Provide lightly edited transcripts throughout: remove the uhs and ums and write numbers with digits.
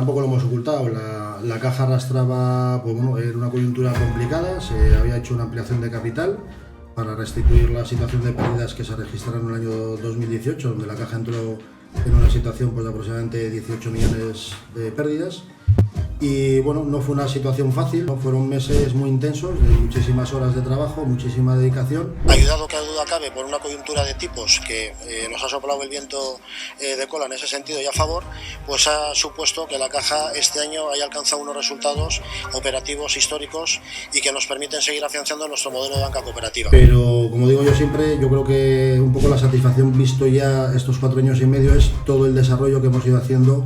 tampoco lo hemos ocultado. La caja arrastraba, pues bueno, era una coyuntura complicada, se había hecho una ampliación de capital para restituir la situación de pérdidas que se registraron en el año 2018, donde la caja entró en una situación pues, de aproximadamente 18 millones de pérdidas. Y bueno, no fue una situación fácil, ¿no? Fueron meses muy intensos, de muchísimas horas de trabajo, muchísima dedicación. Ayudado que a duda cabe por una coyuntura de tipos que nos ha soplado el viento de cola en ese sentido y a favor, pues ha supuesto que la caja este año haya alcanzado unos resultados operativos históricos y que nos permiten seguir afianzando nuestro modelo de banca cooperativa. Pero como digo yo siempre, yo creo que un poco la satisfacción visto ya estos 4 años y medio es todo el desarrollo que hemos ido haciendo.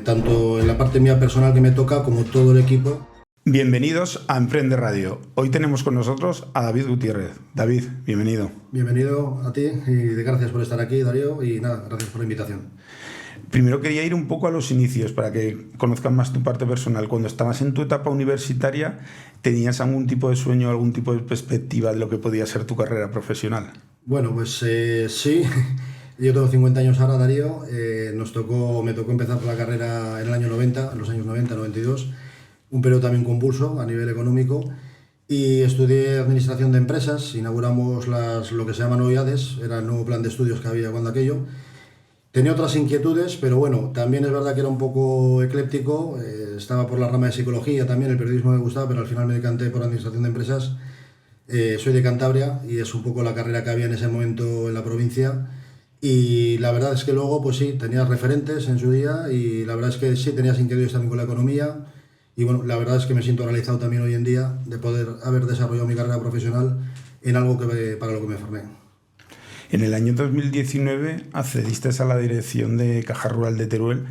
Tanto en la parte mía personal que me toca como todo el equipo. Bienvenidos a Emprende Radio. Hoy tenemos con nosotros a David Gutiérrez. David, bienvenido. Bienvenido a ti y gracias por estar aquí, Darío, y nada, gracias por la invitación. Primero quería ir un poco a los inicios para que conozcan más tu parte personal. Cuando estabas en tu etapa universitaria, ¿tenías algún tipo de sueño, algún tipo de perspectiva de lo que podía ser tu carrera profesional? Bueno, pues sí. Yo tengo 50 años ahora, Darío. Me tocó empezar la carrera en el año 90, en los años 90, 92. Un periodo también convulso a nivel económico. Y estudié Administración de Empresas. Inauguramos lo que se llaman OIADES, era el nuevo plan de estudios que había cuando aquello. Tenía otras inquietudes, pero bueno, también es verdad que era un poco ecléptico. Estaba por la rama de Psicología también, el periodismo me gustaba, pero al final me decanté por Administración de Empresas. Soy de Cantabria y es un poco la carrera que había en ese momento en la provincia. Y la verdad es que luego, pues sí, tenías referentes en su día y la verdad es que sí tenías inquietudes también con la economía. Y bueno, la verdad es que me siento realizado también hoy en día de poder haber desarrollado mi carrera profesional en algo para lo que me formé. En el año 2019 accediste a la dirección de Caja Rural de Teruel,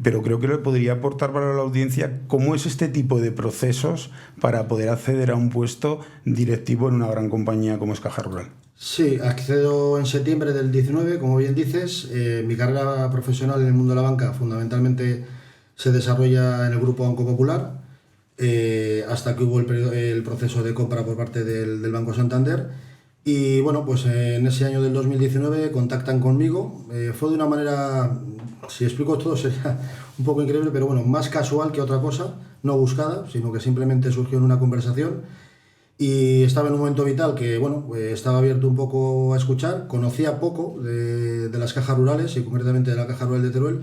pero creo que le podría aportar para la audiencia cómo es este tipo de procesos para poder acceder a un puesto directivo en una gran compañía como es Caja Rural. Sí, accedo en septiembre del 19, como bien dices. Mi carrera profesional en el mundo de la banca fundamentalmente se desarrolla en el Grupo Banco Popular, hasta que hubo el proceso de compra por parte del Banco Santander. Y bueno, pues en ese año del 2019 contactan conmigo. Fue de una manera, si explico todo sería un poco increíble, pero bueno, más casual que otra cosa, no buscada, sino que simplemente surgió en una conversación. Y estaba en un momento vital que, bueno, estaba abierto un poco a escuchar. Conocía poco de las cajas rurales y concretamente de la Caja Rural de Teruel,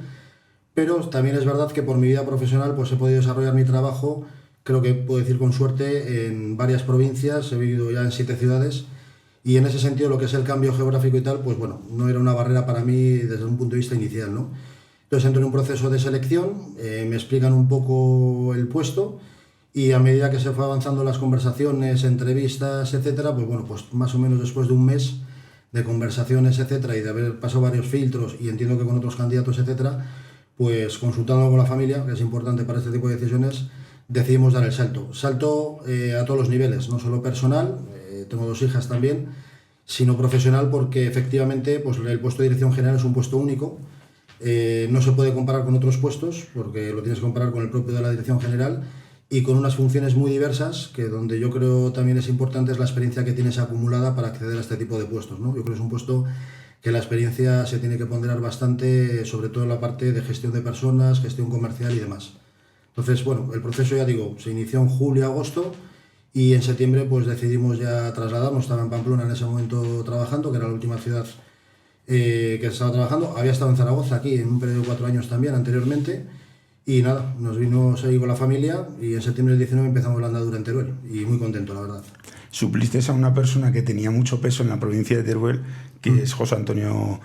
pero también es verdad que por mi vida profesional pues he podido desarrollar mi trabajo, creo que puedo decir con suerte, en varias provincias. He vivido ya en 7 ciudades y en ese sentido lo que es el cambio geográfico y tal, pues bueno, no era una barrera para mí desde un punto de vista inicial, ¿no? Entonces entro en un proceso de selección, me explican un poco el puesto. Y a medida que se fue avanzando las conversaciones, entrevistas, etcétera, pues bueno, pues más o menos después de un mes de conversaciones, etcétera, y de haber pasado varios filtros y entiendo que con otros candidatos, etcétera, pues consultando con la familia, que es importante para este tipo de decisiones, decidimos dar el salto. Salto a todos los niveles, no solo personal, tengo 2 hijas también, sino profesional, porque efectivamente pues el puesto de dirección general es un puesto único. No se puede comparar con otros puestos, porque lo tienes que comparar con el propio de la dirección general, y con unas funciones muy diversas, que donde yo creo también es importante es la experiencia que tienes acumulada para acceder a este tipo de puestos, ¿no? Yo creo que es un puesto que la experiencia se tiene que ponderar bastante, sobre todo en la parte de gestión de personas, gestión comercial y demás. Entonces, bueno, el proceso, ya digo, se inició en julio-agosto y en septiembre pues decidimos ya trasladarnos. Estaba en Pamplona en ese momento trabajando, que era la última ciudad que estaba trabajando. Había estado en Zaragoza, aquí, en un periodo de 4 años también anteriormente. Y nada, nos vimos ahí con la familia y en septiembre del 19 empezamos la andadura en Teruel y muy contento, la verdad. Supliste a una persona que tenía mucho peso en la provincia de Teruel, que es José Antonio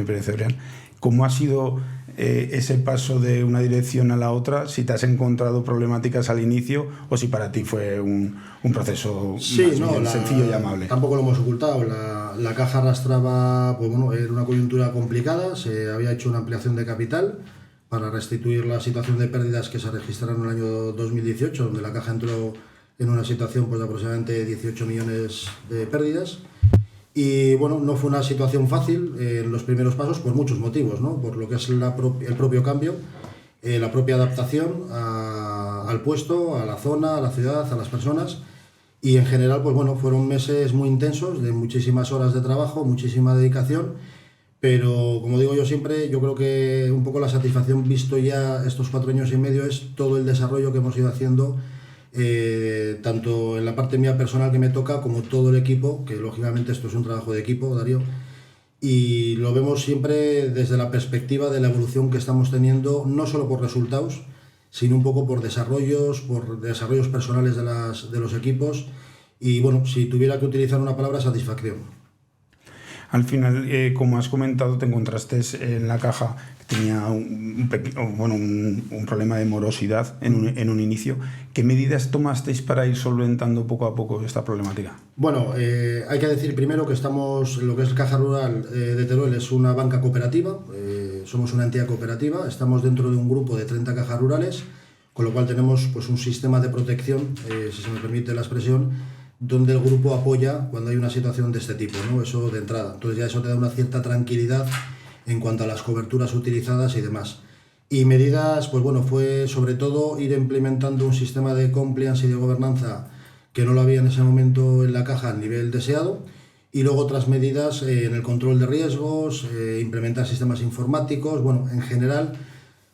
Pérez Cebrián. ¿Cómo ha sido ese paso de una dirección a la otra? Si te has encontrado problemáticas al inicio o si para ti fue un proceso sencillo y amable. Tampoco lo hemos ocultado. La caja arrastraba, pues bueno, era una coyuntura complicada, se había hecho una ampliación de capital para restituir la situación de pérdidas que se registraron en el año 2018, donde la caja entró en una situación pues, de aproximadamente 18 millones de pérdidas. Y bueno, no fue una situación fácil en los primeros pasos por muchos motivos, ¿no? Por lo que es el propio cambio, la propia adaptación al puesto, a la zona, a la ciudad, a las personas. Y en general, pues bueno, fueron meses muy intensos, de muchísimas horas de trabajo, muchísima dedicación. Pero como digo yo siempre, yo creo que un poco la satisfacción visto ya estos 4 años y medio es todo el desarrollo que hemos ido haciendo, tanto en la parte mía personal que me toca como todo el equipo, que lógicamente esto es un trabajo de equipo, Darío, y lo vemos siempre desde la perspectiva de la evolución que estamos teniendo, no solo por resultados, sino un poco por desarrollos personales de los equipos, y bueno, si tuviera que utilizar una palabra, satisfacción. Al final, como has comentado, te encontraste en la caja que tenía un problema de morosidad en un inicio. ¿Qué medidas tomasteis para ir solventando poco a poco esta problemática? Bueno, hay que decir primero que lo que es Caja Rural de Teruel es una banca cooperativa, somos una entidad cooperativa, estamos dentro de un grupo de 30 cajas rurales, con lo cual tenemos pues, un sistema de protección, si se me permite la expresión, donde el grupo apoya cuando hay una situación de este tipo, ¿no? Eso de entrada. Entonces ya eso te da una cierta tranquilidad en cuanto a las coberturas utilizadas y demás. Y medidas, pues bueno, fue sobre todo ir implementando un sistema de compliance y de gobernanza que no lo había en ese momento en la caja a nivel deseado, y luego otras medidas en el control de riesgos, implementar sistemas informáticos. Bueno, en general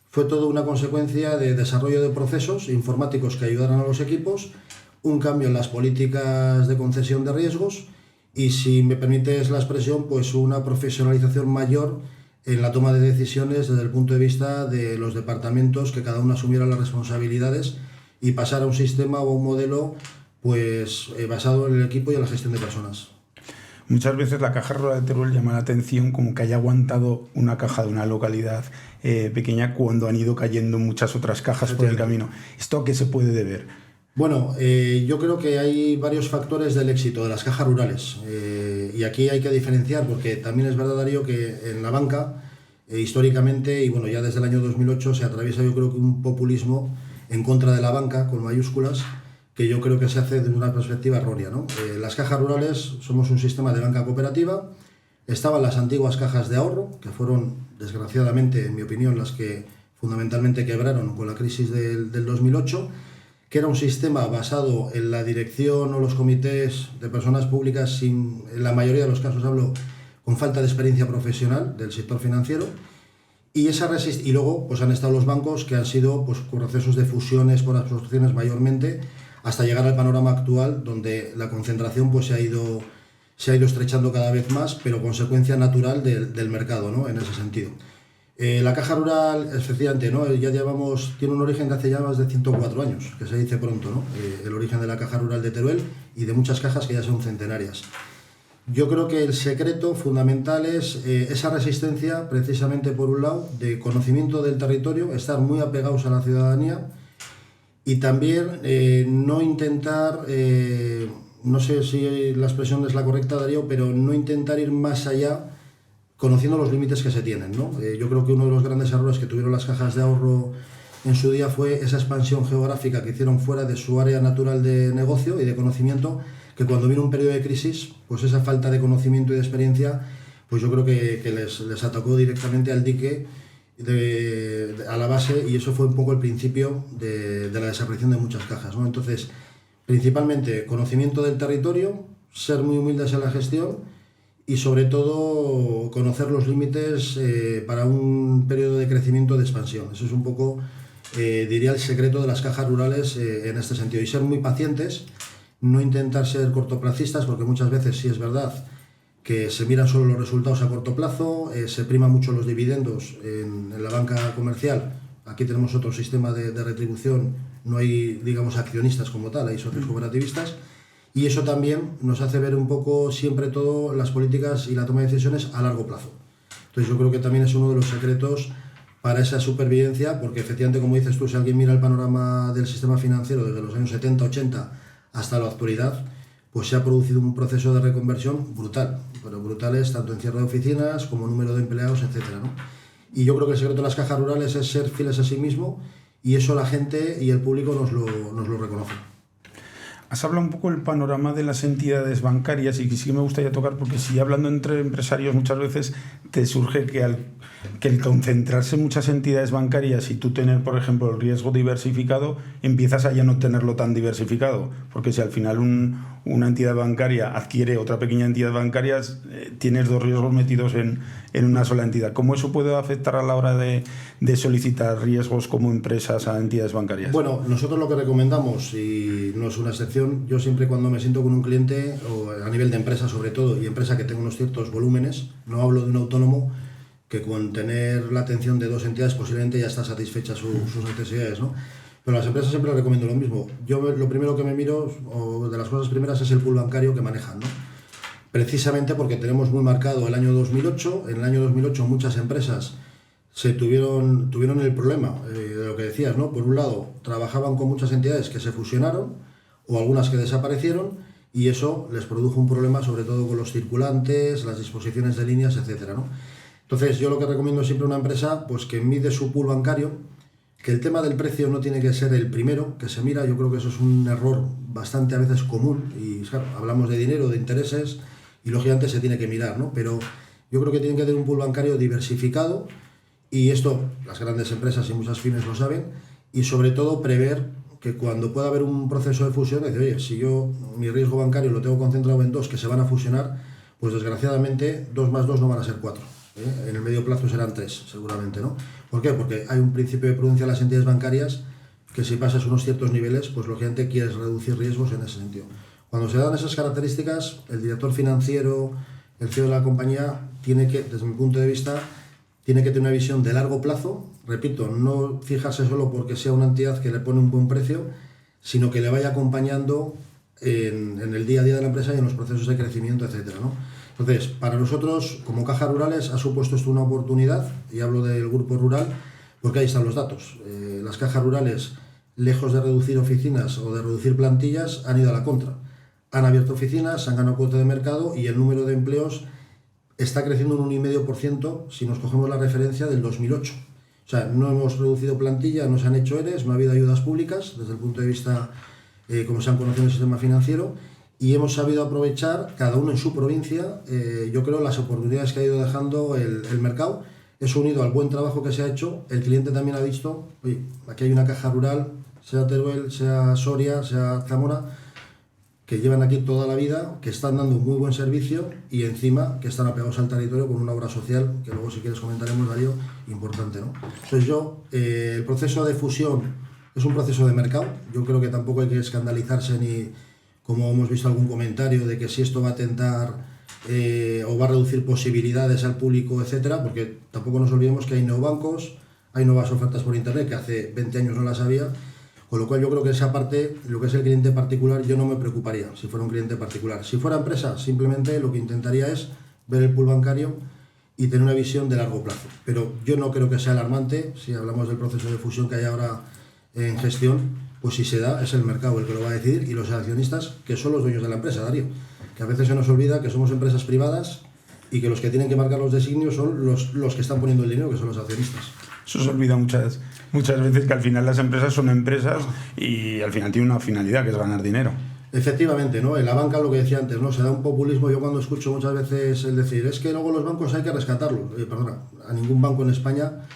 fue todo una consecuencia de desarrollo de procesos informáticos que ayudaran a los equipos, un cambio en las políticas de concesión de riesgos y, si me permites la expresión, pues una profesionalización mayor en la toma de decisiones desde el punto de vista de los departamentos, que cada uno asumiera las responsabilidades y pasar a un sistema o a un modelo pues basado en el equipo y en la gestión de personas. Muchas veces la Caja Rural de Teruel llama la atención como que haya aguantado una caja de una localidad pequeña cuando han ido cayendo muchas otras cajas por el camino. ¿Esto a qué se puede deber? Bueno, yo creo que hay varios factores del éxito de las cajas rurales, y aquí hay que diferenciar, porque también es verdad, Darío, que en la banca históricamente, y bueno, ya desde el año 2008 se atraviesa, yo creo, que un populismo en contra de la banca, con mayúsculas, que yo creo que se hace desde una perspectiva errónea, ¿no? Las cajas rurales somos un sistema de banca cooperativa. Estaban las antiguas cajas de ahorro, que fueron, desgraciadamente, en mi opinión, las que fundamentalmente quebraron con la crisis del 2008, que era un sistema basado en la dirección o los comités de personas públicas, en la mayoría de los casos hablo, con falta de experiencia profesional del sector financiero, y luego pues han estado los bancos, que han sido pues procesos de fusiones por absorciones mayormente, hasta llegar al panorama actual, donde la concentración pues se ha ido estrechando cada vez más, pero consecuencia natural del mercado, ¿no? En ese sentido. La Caja Rural, efectivamente, ¿no? Tiene un origen de hace ya más de 104 años, que se dice pronto, ¿no? El origen de la Caja Rural de Teruel y de muchas cajas que ya son centenarias. Yo creo que el secreto fundamental es esa resistencia, precisamente por un lado, de conocimiento del territorio, estar muy apegados a la ciudadanía, y también no intentar, no sé si la expresión es la correcta, Darío, pero no intentar ir más allá, conociendo los límites que se tienen, ¿no? Yo creo que uno de los grandes errores que tuvieron las cajas de ahorro en su día fue esa expansión geográfica que hicieron fuera de su área natural de negocio y de conocimiento, que cuando vino un periodo de crisis, pues esa falta de conocimiento y de experiencia, pues yo creo que les atacó directamente al dique, a la base, y eso fue un poco el principio de la desaparición de muchas cajas, ¿no? Entonces, principalmente conocimiento del territorio, ser muy humildes en la gestión, y sobre todo conocer los límites para un periodo de crecimiento, de expansión. Eso es un poco, diría, el secreto de las cajas rurales en este sentido. Y ser muy pacientes, no intentar ser cortoplacistas, porque muchas veces sí es verdad que se miran solo los resultados a corto plazo, se priman mucho los dividendos en la banca comercial. Aquí tenemos otro sistema de retribución, no hay, digamos, accionistas como tal, hay socios cooperativistas. Y eso también nos hace ver un poco siempre todo las políticas y la toma de decisiones a largo plazo. Entonces yo creo que también es uno de los secretos para esa supervivencia, porque efectivamente, como dices tú, si alguien mira el panorama del sistema financiero desde los años 70, 80 hasta la actualidad, pues se ha producido un proceso de reconversión brutal, pero brutales tanto en cierre de oficinas como número de empleados, etcétera, ¿no? Y yo creo que el secreto de las cajas rurales es ser fieles a sí mismo, y eso la gente y el público nos lo reconoce. Has hablado un poco del panorama de las entidades bancarias, y que sí me gustaría tocar, porque si hablando entre empresarios muchas veces te surge que el concentrarse en muchas entidades bancarias y tú tener, por ejemplo, el riesgo diversificado, empiezas a ya no tenerlo tan diversificado, porque si al final un una entidad bancaria adquiere otra pequeña entidad bancaria, tienes dos riesgos metidos en una sola entidad. ¿Cómo eso puede afectar a la hora de solicitar riesgos como empresas a entidades bancarias? Bueno, nosotros lo que recomendamos, y no es una excepción, yo siempre cuando me siento con un cliente, o a nivel de empresa sobre todo, y empresa que tenga unos ciertos volúmenes, no hablo de un autónomo, que con tener la atención de dos entidades posiblemente ya está satisfecha sus necesidades, ¿no? Pero a las empresas siempre les recomiendo lo mismo. Yo lo primero que me miro, o de las cosas primeras, es el pool bancario que manejan, ¿no? Precisamente porque tenemos muy marcado el año 2008. En el año 2008 muchas empresas tuvieron el problema de lo que decías, ¿no? Por un lado, trabajaban con muchas entidades que se fusionaron o algunas que desaparecieron, y eso les produjo un problema sobre todo con los circulantes, las disposiciones de líneas, etcétera, ¿no? Entonces, yo lo que recomiendo siempre a una empresa, pues que mide su pool bancario, que el tema del precio no tiene que ser el primero que se mira. Yo creo que eso es un error bastante a veces común, y claro, hablamos de dinero, de intereses, y lógicamente se tiene que mirar, ¿no? Pero yo creo que tienen que tener un pool bancario diversificado, y esto las grandes empresas y muchas pymes lo saben, y sobre todo prever que cuando pueda haber un proceso de fusión, decir, oye, si yo mi riesgo bancario lo tengo concentrado en dos que se van a fusionar, pues desgraciadamente 2 más 2 no van a ser 4. En el medio plazo serán 3, seguramente, ¿no? ¿Por qué? Porque hay un principio de prudencia en las entidades bancarias que si pasas unos ciertos niveles, pues lógicamente quieres reducir riesgos en ese sentido. Cuando se dan esas características, el director financiero, el CEO de la compañía, tiene que, desde mi punto de vista, tiene que tener una visión de largo plazo. Repito, no fijarse solo porque sea una entidad que le pone un buen precio, sino que le vaya acompañando en el día a día de la empresa y en los procesos de crecimiento, etcétera, ¿no? Entonces, para nosotros, como Cajas Rurales, ha supuesto esto una oportunidad, y hablo del grupo rural, porque ahí están los datos. Las Cajas Rurales, lejos de reducir oficinas o de reducir plantillas, han ido a la contra. Han abierto oficinas, han ganado cuota de mercado, y el número de empleos está creciendo un 1,5% si nos cogemos la referencia del 2008. O sea, no hemos reducido plantilla, no se han hecho ERES, no ha habido ayudas públicas desde el punto de vista, como se han conocido en el sistema financiero, y hemos sabido aprovechar, cada uno en su provincia, yo creo, las oportunidades que ha ido dejando el mercado. Eso unido al buen trabajo que se ha hecho, el cliente también ha visto, oye, aquí hay una caja rural, sea Teruel, sea Soria, sea Zamora, que llevan aquí toda la vida, que están dando un muy buen servicio, y encima que están apegados al territorio con una obra social, que luego si quieres comentaremos, Darío, importante, ¿no? Entonces el proceso de fusión es un proceso de mercado. Yo creo que tampoco hay que escandalizarse ni, como hemos visto algún comentario, de que si esto va a tentar o va a reducir posibilidades al público, etcétera, porque tampoco nos olvidemos que hay neobancos, hay nuevas ofertas por internet que hace 20 años no las había, con lo cual yo creo que esa parte, lo que es el cliente particular, yo no me preocuparía si fuera un cliente particular. Si fuera empresa, simplemente lo que intentaría es ver el pool bancario y tener una visión de largo plazo. Pero yo no creo que sea alarmante. Si hablamos del proceso de fusión que hay ahora en gestión, pues si se da, es el mercado el que lo va a decidir, y los accionistas, que son los dueños de la empresa, Darío. Que a veces se nos olvida que somos empresas privadas y que los que tienen que marcar los designios son los que están poniendo el dinero, que son los accionistas. Eso se olvida muchas veces, que al final las empresas son empresas y al final tienen una finalidad, que es ganar dinero. Efectivamente, ¿no? En la banca, lo que decía antes, ¿no? Se da un populismo. Yo cuando escucho muchas veces el decir, es que luego los bancos hay que rescatarlos. Perdona, a ningún banco en España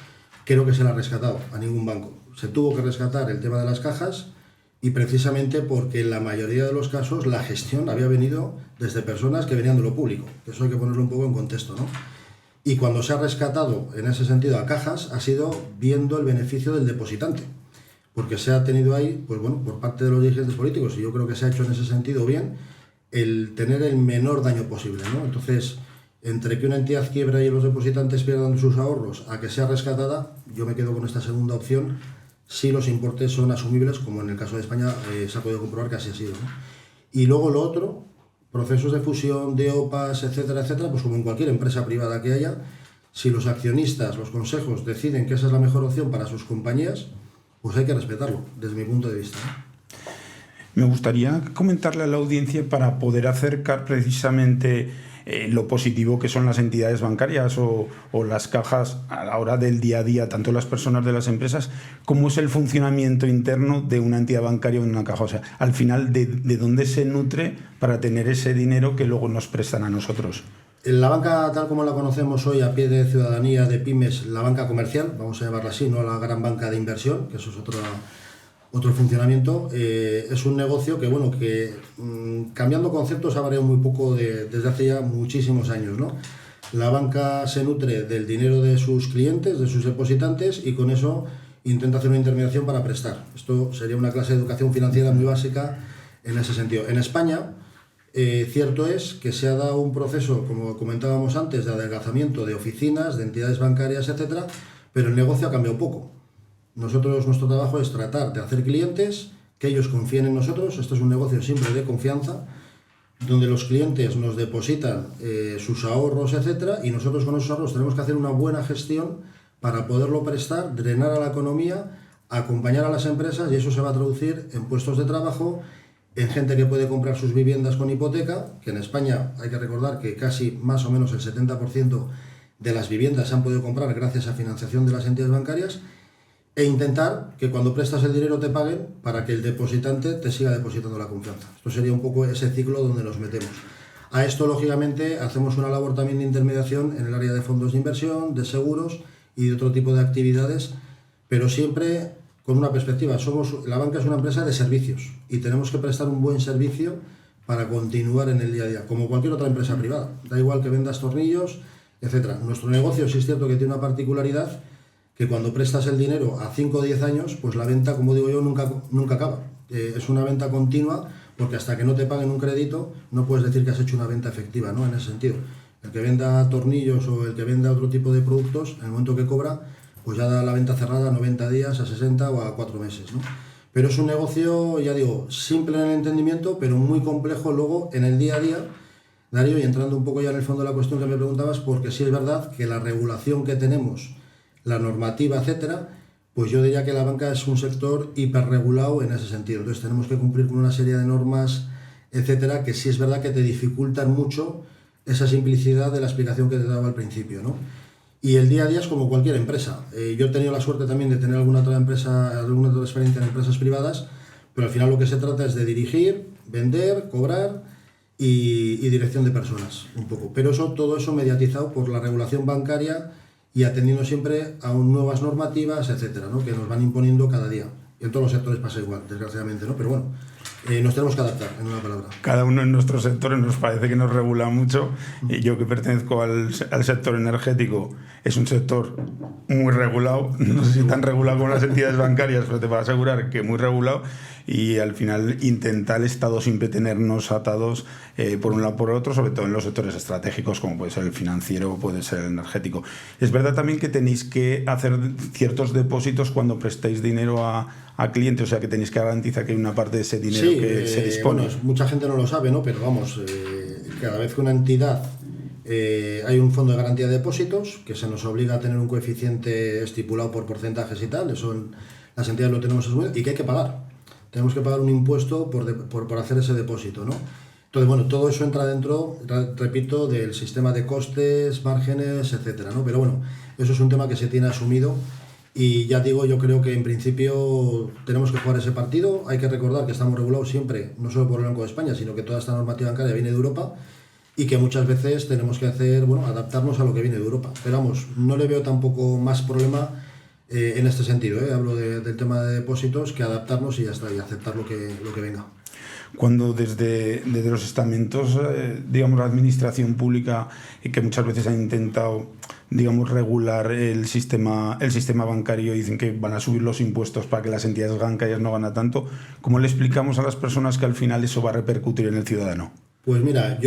creo que se le ha rescatado, a ningún banco. Se tuvo que rescatar el tema de las cajas, y precisamente porque en la mayoría de los casos la gestión había venido desde personas que venían de lo público. Eso hay que ponerlo un poco en contexto, ¿no? Y cuando se ha rescatado en ese sentido a cajas, ha sido viendo el beneficio del depositante, porque se ha tenido ahí, pues bueno, por parte de los dirigentes políticos, y yo creo que se ha hecho en ese sentido bien, el tener el menor daño posible, ¿no? Entonces, entre que una entidad quiebra y los depositantes pierdan sus ahorros a que sea rescatada, yo me quedo con esta segunda opción, si los importes son asumibles, como en el caso de España se ha podido comprobar que así ha sido, ¿no? Y luego lo otro, procesos de fusión, de OPAs, etcétera, etcétera, pues como en cualquier empresa privada que haya, si los accionistas, los consejos deciden que esa es la mejor opción para sus compañías, pues hay que respetarlo, desde mi punto de vista, ¿no? Me gustaría comentarle a la audiencia, para poder acercar precisamente lo positivo que son las entidades bancarias o las cajas a la hora del día a día, tanto las personas de las empresas, cómo es el funcionamiento interno de una entidad bancaria o de una caja. O sea, al final, ¿de dónde se nutre para tener ese dinero que luego nos prestan a nosotros? La banca, tal como la conocemos hoy, a pie de ciudadanía, de pymes, la banca comercial, vamos a llamarla así, no la gran banca de inversión, que eso es otro funcionamiento. Es un negocio que, bueno, cambiando conceptos ha variado muy poco desde hace ya muchísimos años, ¿no? La banca se nutre del dinero de sus clientes, de sus depositantes, y con eso intenta hacer una intermediación para prestar. Esto sería una clase de educación financiera muy básica en ese sentido. En España, cierto es que se ha dado un proceso, como comentábamos antes, de adelgazamiento de oficinas, de entidades bancarias, etcétera, pero el negocio ha cambiado poco. Nuestro trabajo es tratar de hacer clientes, que ellos confíen en nosotros. Esto es un negocio siempre de confianza, donde los clientes nos depositan sus ahorros, etcétera, y nosotros con esos ahorros tenemos que hacer una buena gestión para poderlo prestar, drenar a la economía, acompañar a las empresas, y eso se va a traducir en puestos de trabajo, en gente que puede comprar sus viviendas con hipoteca, que en España hay que recordar que casi más o menos el 70% de las viviendas se han podido comprar gracias a financiación de las entidades bancarias, e intentar que cuando prestas el dinero te paguen para que el depositante te siga depositando la confianza. Esto sería un poco ese ciclo donde nos metemos. A esto, lógicamente, hacemos una labor también de intermediación en el área de fondos de inversión, de seguros y de otro tipo de actividades, pero siempre con una perspectiva. La banca es una empresa de servicios y tenemos que prestar un buen servicio para continuar en el día a día, como cualquier otra empresa privada. Da igual que vendas tornillos, etcétera. Nuestro negocio sí es cierto que tiene una particularidad, que cuando prestas el dinero a 5 o 10 años, pues la venta, como digo yo, nunca acaba. Es una venta continua, porque hasta que no te paguen un crédito no puedes decir que has hecho una venta efectiva, ¿no? En ese sentido. El que venda tornillos o el que venda otro tipo de productos, en el momento que cobra, pues ya da la venta cerrada a 90 días, a 60 o a 4 meses, ¿no? Pero es un negocio, ya digo, simple en el entendimiento, pero muy complejo luego en el día a día, Darío, y entrando un poco ya en el fondo de la cuestión que me preguntabas, porque sí es verdad que la regulación que tenemos, la normativa, etcétera, pues yo diría que la banca es un sector hiperregulado en ese sentido. Entonces tenemos que cumplir con una serie de normas, etcétera, que sí es verdad que te dificultan mucho esa simplicidad de la explicación que te daba al principio, ¿no? Y el día a día es como cualquier empresa. Yo he tenido la suerte también de tener alguna otra experiencia en empresas privadas, pero al final lo que se trata es de dirigir, vender, cobrar y dirección de personas, un poco. Pero todo eso mediatizado por la regulación bancaria y atendiendo siempre a nuevas normativas, etcétera, ¿no? Que nos van imponiendo cada día. Y en todos los sectores pasa igual, desgraciadamente, ¿no? Pero bueno, nos tenemos que adaptar, en una palabra. Cada uno en nuestros sectores nos parece que nos regula mucho. Yo, que pertenezco al sector energético, es un sector muy regulado. No sé si tan regulado como las entidades bancarias, pero te puedo asegurar que muy regulado. Y al final intenta el Estado siempre tenernos atados por un lado por el otro, sobre todo en los sectores estratégicos, como puede ser el financiero o puede ser el energético. Es verdad también que tenéis que hacer ciertos depósitos cuando prestáis dinero a clientes, o sea que tenéis que garantizar que hay una parte de ese dinero que se dispone. Bueno, mucha gente no lo sabe, ¿no? Pero vamos, cada vez que una entidad hay un fondo de garantía de depósitos que se nos obliga a tener un coeficiente estipulado por porcentajes y tal, eso las entidades lo tenemos asumido, y que hay que pagar. Tenemos que pagar un impuesto por hacer ese depósito, ¿no? Entonces, bueno, todo eso entra dentro, repito, del sistema de costes, márgenes, etcétera, ¿no? Pero bueno, eso es un tema que se tiene asumido y ya digo, yo creo que en principio tenemos que jugar ese partido. Hay que recordar que estamos regulados siempre, no solo por el Banco de España, sino que toda esta normativa bancaria viene de Europa y que muchas veces tenemos que adaptarnos a lo que viene de Europa. Pero vamos, no le veo tampoco más problema en este sentido, hablo del tema de depósitos, que adaptarnos y ya está, y aceptar lo que venga. Cuando desde los estamentos, digamos, la administración pública, que muchas veces han intentado, digamos, regular el sistema bancario, y dicen que van a subir los impuestos para que las entidades bancarias no ganen tanto, ¿cómo le explicamos a las personas que al final eso va a repercutir en el ciudadano? Pues mira,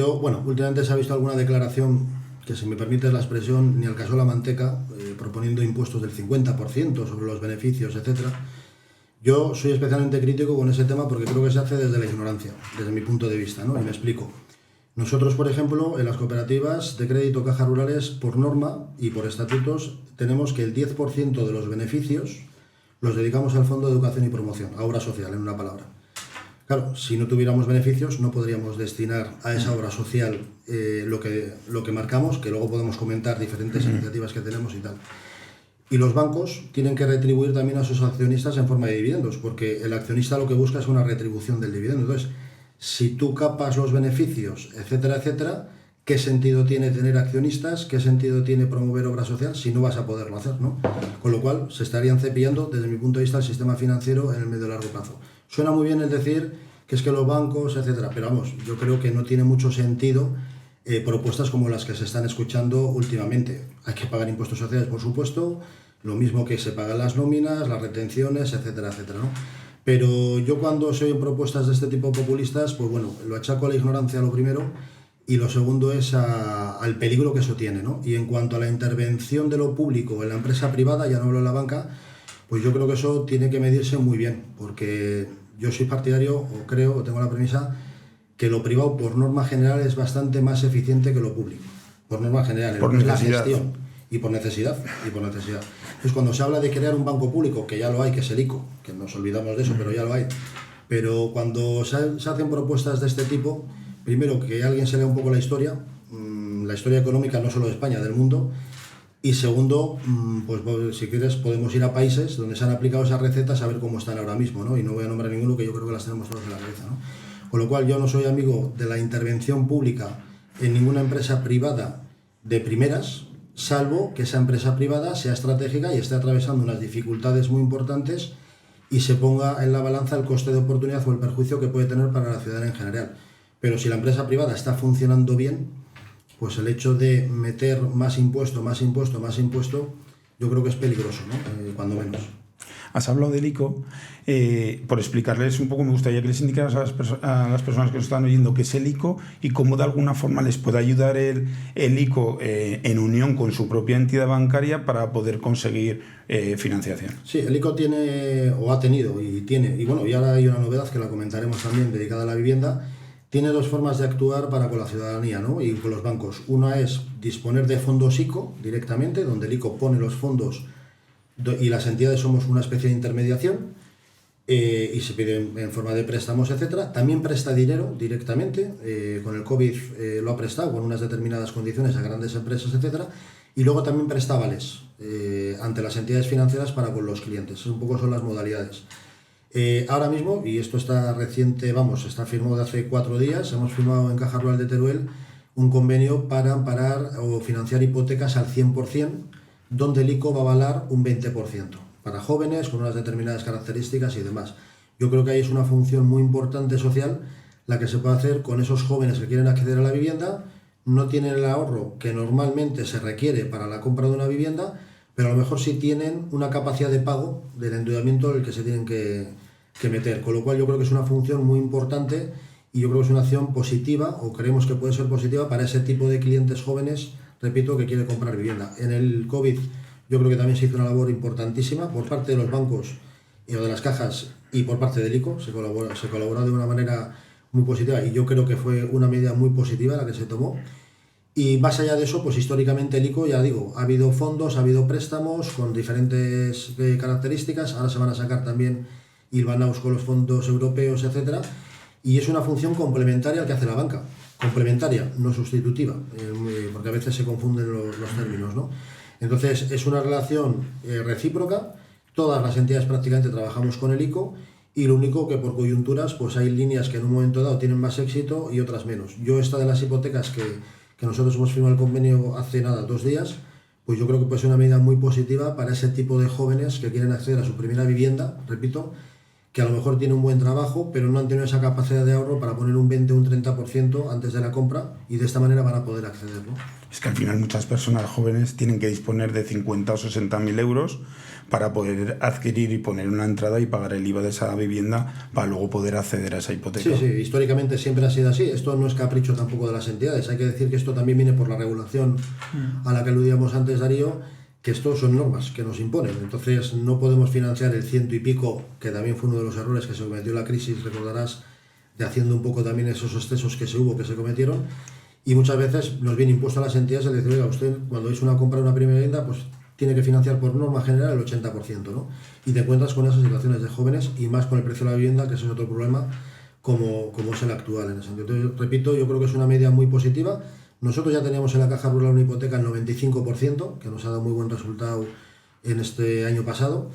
últimamente se ha visto alguna declaración, que si me permite la expresión, ni al caso la manteca, proponiendo impuestos del 50% sobre los beneficios, etcétera. Yo soy especialmente crítico con ese tema porque creo que se hace desde la ignorancia, desde mi punto de vista, ¿no? Y me explico. Nosotros, por ejemplo, en las cooperativas de crédito cajas rurales, por norma y por estatutos, tenemos que el 10% de los beneficios los dedicamos al Fondo de Educación y Promoción, a obra social, en una palabra. Claro, si no tuviéramos beneficios, no podríamos destinar a esa obra social lo que marcamos, que luego podemos comentar diferentes iniciativas que tenemos y tal. Y los bancos tienen que retribuir también a sus accionistas en forma de dividendos, porque el accionista lo que busca es una retribución del dividendo. Entonces, si tú capas los beneficios, etcétera, etcétera, ¿qué sentido tiene tener accionistas? ¿Qué sentido tiene promover obra social si no vas a poderlo hacer, ¿no? Con lo cual se estarían cepillando, desde mi punto de vista, el sistema financiero en el medio y largo plazo. Suena muy bien el decir que es que los bancos, etcétera, pero vamos, yo creo que no tiene mucho sentido propuestas como las que se están escuchando últimamente. Hay que pagar impuestos sociales, por supuesto, lo mismo que se pagan las nóminas, las retenciones, etcétera, etcétera, ¿no? Pero yo cuando se oyen propuestas de este tipo populistas, pues bueno, lo achaco a la ignorancia lo primero, y lo segundo es al peligro que eso tiene, ¿no? Y en cuanto a la intervención de lo público en la empresa privada, ya no hablo de la banca, pues yo creo que eso tiene que medirse muy bien, porque yo soy partidario, o creo, o tengo la premisa, que lo privado por norma general es bastante más eficiente que lo público, por norma general, por necesidad. La gestión, y por necesidad. Entonces cuando se habla de crear un banco público, que ya lo hay, que es el ICO, que nos olvidamos de eso, pero ya lo hay, pero cuando se hacen propuestas de este tipo, primero que alguien se lea un poco la historia económica no solo de España, del mundo, y segundo, pues si quieres podemos ir a países donde se han aplicado esas recetas a ver cómo están ahora mismo, ¿no? Y no voy a nombrar ninguno, que yo creo que las tenemos todos en la cabeza, ¿no? Con lo cual yo no soy amigo de la intervención pública en ninguna empresa privada de primeras, salvo que esa empresa privada sea estratégica y esté atravesando unas dificultades muy importantes y se ponga en la balanza el coste de oportunidad o el perjuicio que puede tener para la ciudadanía en general. Pero si la empresa privada está funcionando bien, pues el hecho de meter más impuesto, yo creo que es peligroso, ¿no? Cuando menos. Has hablado del ICO. Por explicarles un poco, me gustaría que les indicaras a las personas que nos están oyendo qué es el ICO y cómo de alguna forma les puede ayudar el ICO en unión con su propia entidad bancaria para poder conseguir financiación. Sí, el ICO tiene, o ha tenido, y bueno, y ahora hay una novedad que la comentaremos también dedicada a la vivienda. Tiene dos formas de actuar para con la ciudadanía, ¿no? Y con los bancos. Una es disponer de fondos ICO directamente, donde el ICO pone los fondos y las entidades somos una especie de intermediación y se pide en forma de préstamos, etcétera. También presta dinero directamente, con el COVID lo ha prestado con unas determinadas condiciones a grandes empresas, etcétera. Y luego también presta avales ante las entidades financieras para con los clientes. Un poco son las modalidades. Ahora mismo, y esto está reciente, está firmado de hace 4 días, hemos firmado en Caja Rural de Teruel un convenio para amparar o financiar hipotecas al 100%, donde el ICO va a avalar un 20%, para jóvenes con unas determinadas características y demás. Yo creo que ahí es una función muy importante social la que se puede hacer con esos jóvenes que quieren acceder a la vivienda, no tienen el ahorro que normalmente se requiere para la compra de una vivienda, pero a lo mejor sí tienen una capacidad de pago del endeudamiento en el que se tienen que meter, con lo cual yo creo que es una función muy importante y yo creo que es una acción positiva, o creemos que puede ser positiva para ese tipo de clientes jóvenes, repito, que quiere comprar vivienda. En el COVID yo creo que también se hizo una labor importantísima por parte de los bancos o de las cajas y por parte del ICO, se colaboró de una manera muy positiva y yo creo que fue una medida muy positiva la que se tomó. Y más allá de eso, pues históricamente el ICO, ya digo, ha habido fondos, ha habido préstamos con diferentes características, ahora se van a sacar también hilvanaos con los fondos europeos, etcétera, y es una función complementaria al que hace la banca, complementaria, no sustitutiva, porque a veces se confunden los términos, ¿no? Entonces es una relación recíproca, todas las entidades prácticamente trabajamos con el ICO, y lo único que por coyunturas pues hay líneas que en un momento dado tienen más éxito y otras menos. Yo esta de las hipotecas que nosotros hemos firmado el convenio hace 2 días, pues yo creo que puede ser una medida muy positiva para ese tipo de jóvenes que quieren acceder a su primera vivienda, repito, que a lo mejor tienen un buen trabajo, pero no han tenido esa capacidad de ahorro para poner un 20 o un 30% antes de la compra y de esta manera van a poder acceder, ¿no? Es que al final muchas personas jóvenes tienen que disponer de 50 o 60.000 euros para poder adquirir y poner una entrada y pagar el IVA de esa vivienda para luego poder acceder a esa hipoteca. Sí, históricamente siempre ha sido así. Esto no es capricho tampoco de las entidades. Hay que decir que esto también viene por la regulación a la que aludíamos antes, Darío, que esto son normas que nos imponen. Entonces no podemos financiar el 100 y pico, que también fue uno de los errores que se cometió en la crisis, recordarás, de haciendo un poco también esos excesos que se cometieron. Y muchas veces nos viene impuesto a las entidades el decir, oiga, usted cuando hizo una compra de una primera vivienda, pues tiene que financiar por norma general el 80%, ¿no? Y te encuentras con esas situaciones de jóvenes y más con el precio de la vivienda, que ese es otro problema, como es el actual en ese sentido. Entonces, repito, yo creo que es una medida muy positiva. Nosotros ya teníamos en la Caja Rural una hipoteca al 95%, que nos ha dado muy buen resultado en este año pasado.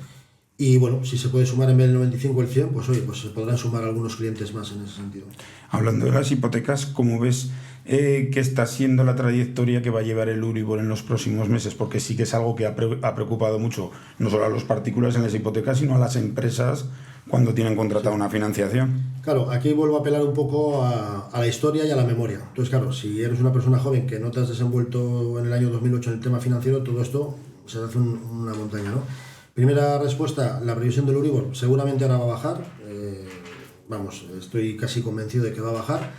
Y bueno, si se puede sumar en vez del 95 el 100, pues oye, pues se podrán sumar algunos clientes más en ese sentido. Hablando de las hipotecas, ¿cómo ves qué está siendo la trayectoria que va a llevar el Euribor en los próximos meses, porque sí que es algo que ha preocupado mucho, no solo a los particulares en las hipotecas, sino a las empresas cuando tienen contratada una financiación. Claro, aquí vuelvo a apelar un poco a la historia y a la memoria. Entonces, claro, si eres una persona joven que no te has desenvuelto en el año 2008 en el tema financiero, todo esto se hace una montaña, ¿no? Primera respuesta, la previsión del Euribor seguramente ahora va a bajar. Estoy casi convencido de que va a bajar,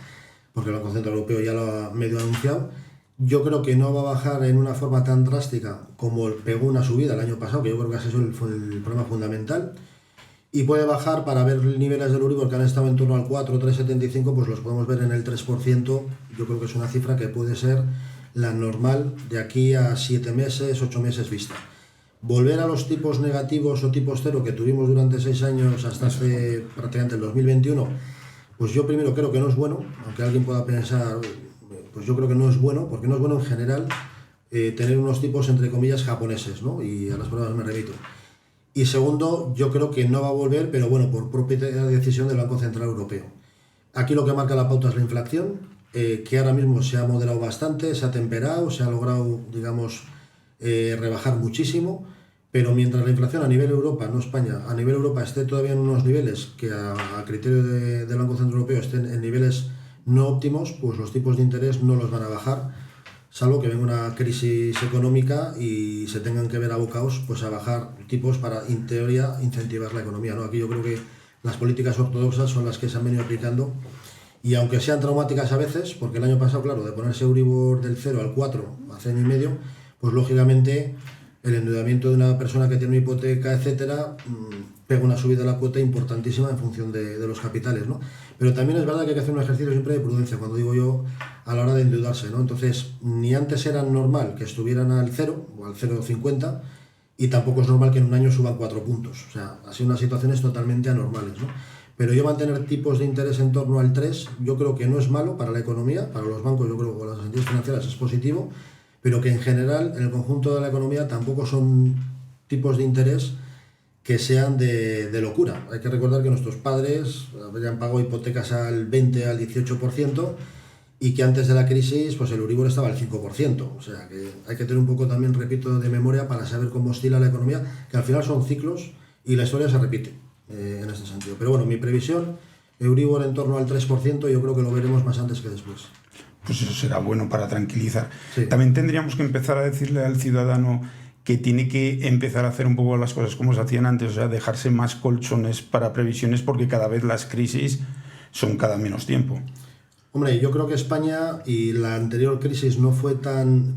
porque el Banco Central Europeo ya lo ha medio anunciado. Yo creo que no va a bajar en una forma tan drástica como pegó una subida el año pasado, que yo creo que ese fue el problema fundamental. Y puede bajar para ver niveles del Euribor que han estado en torno al 4, 3,75, pues los podemos ver en el 3%. Yo creo que es una cifra que puede ser la normal de aquí a 7 meses, 8 meses vista. Volver a los tipos negativos o tipos cero que tuvimos durante 6 años hasta hace prácticamente el 2021, pues yo primero creo que no es bueno, aunque alguien pueda pensar, pues yo creo que no es bueno, porque no es bueno en general tener unos tipos entre comillas japoneses, ¿no? Y a las pruebas me remito. Y segundo, yo creo que no va a volver, pero bueno, por propia decisión del Banco Central Europeo. Aquí lo que marca la pauta es la inflación, que ahora mismo se ha moderado bastante, se ha temperado, se ha logrado, digamos, rebajar muchísimo, pero mientras la inflación a nivel Europa, no España, a nivel Europa esté todavía en unos niveles que a criterio del Banco Central Europeo estén en niveles no óptimos, pues los tipos de interés no los van a bajar, salvo que venga una crisis económica y se tengan que ver abocados pues a bajar tipos para, en teoría, incentivar la economía, ¿no? Aquí yo creo que las políticas ortodoxas son las que se han venido aplicando, y aunque sean traumáticas a veces, porque el año pasado, claro, de ponerse Euribor del 0 al 4 hace año y medio, pues lógicamente el endeudamiento de una persona que tiene una hipoteca, etcétera, pega una subida de la cuota importantísima en función de los capitales, ¿no? Pero también es verdad que hay que hacer un ejercicio siempre de prudencia, cuando digo yo, a la hora de endeudarse, ¿no? Entonces, ni antes era normal que estuvieran al 0 o al 0,50, y tampoco es normal que en un año suban 4 puntos. O sea, ha sido unas situaciones totalmente anormales, ¿no? Pero yo mantener tipos de interés en torno al 3, yo creo que no es malo para la economía, para los bancos, yo creo que para las entidades financieras es positivo, pero que en general, en el conjunto de la economía, tampoco son tipos de interés que sean de locura. Hay que recordar que nuestros padres habían pagado hipotecas al 20, al 18%, y que antes de la crisis pues el Euribor estaba al 5%. O sea que hay que tener un poco también, repito, de memoria para saber cómo oscila la economía, que al final son ciclos y la historia se repite en este sentido. Pero bueno, mi previsión, Euribor en torno al 3%, yo creo que lo veremos más antes que después. Pues eso será bueno para tranquilizar. Sí. También tendríamos que empezar a decirle al ciudadano que tiene que empezar a hacer un poco las cosas como se hacían antes, o sea, dejarse más colchones para previsiones, porque cada vez las crisis son cada menos tiempo. Hombre, yo creo que España, y la anterior crisis no fue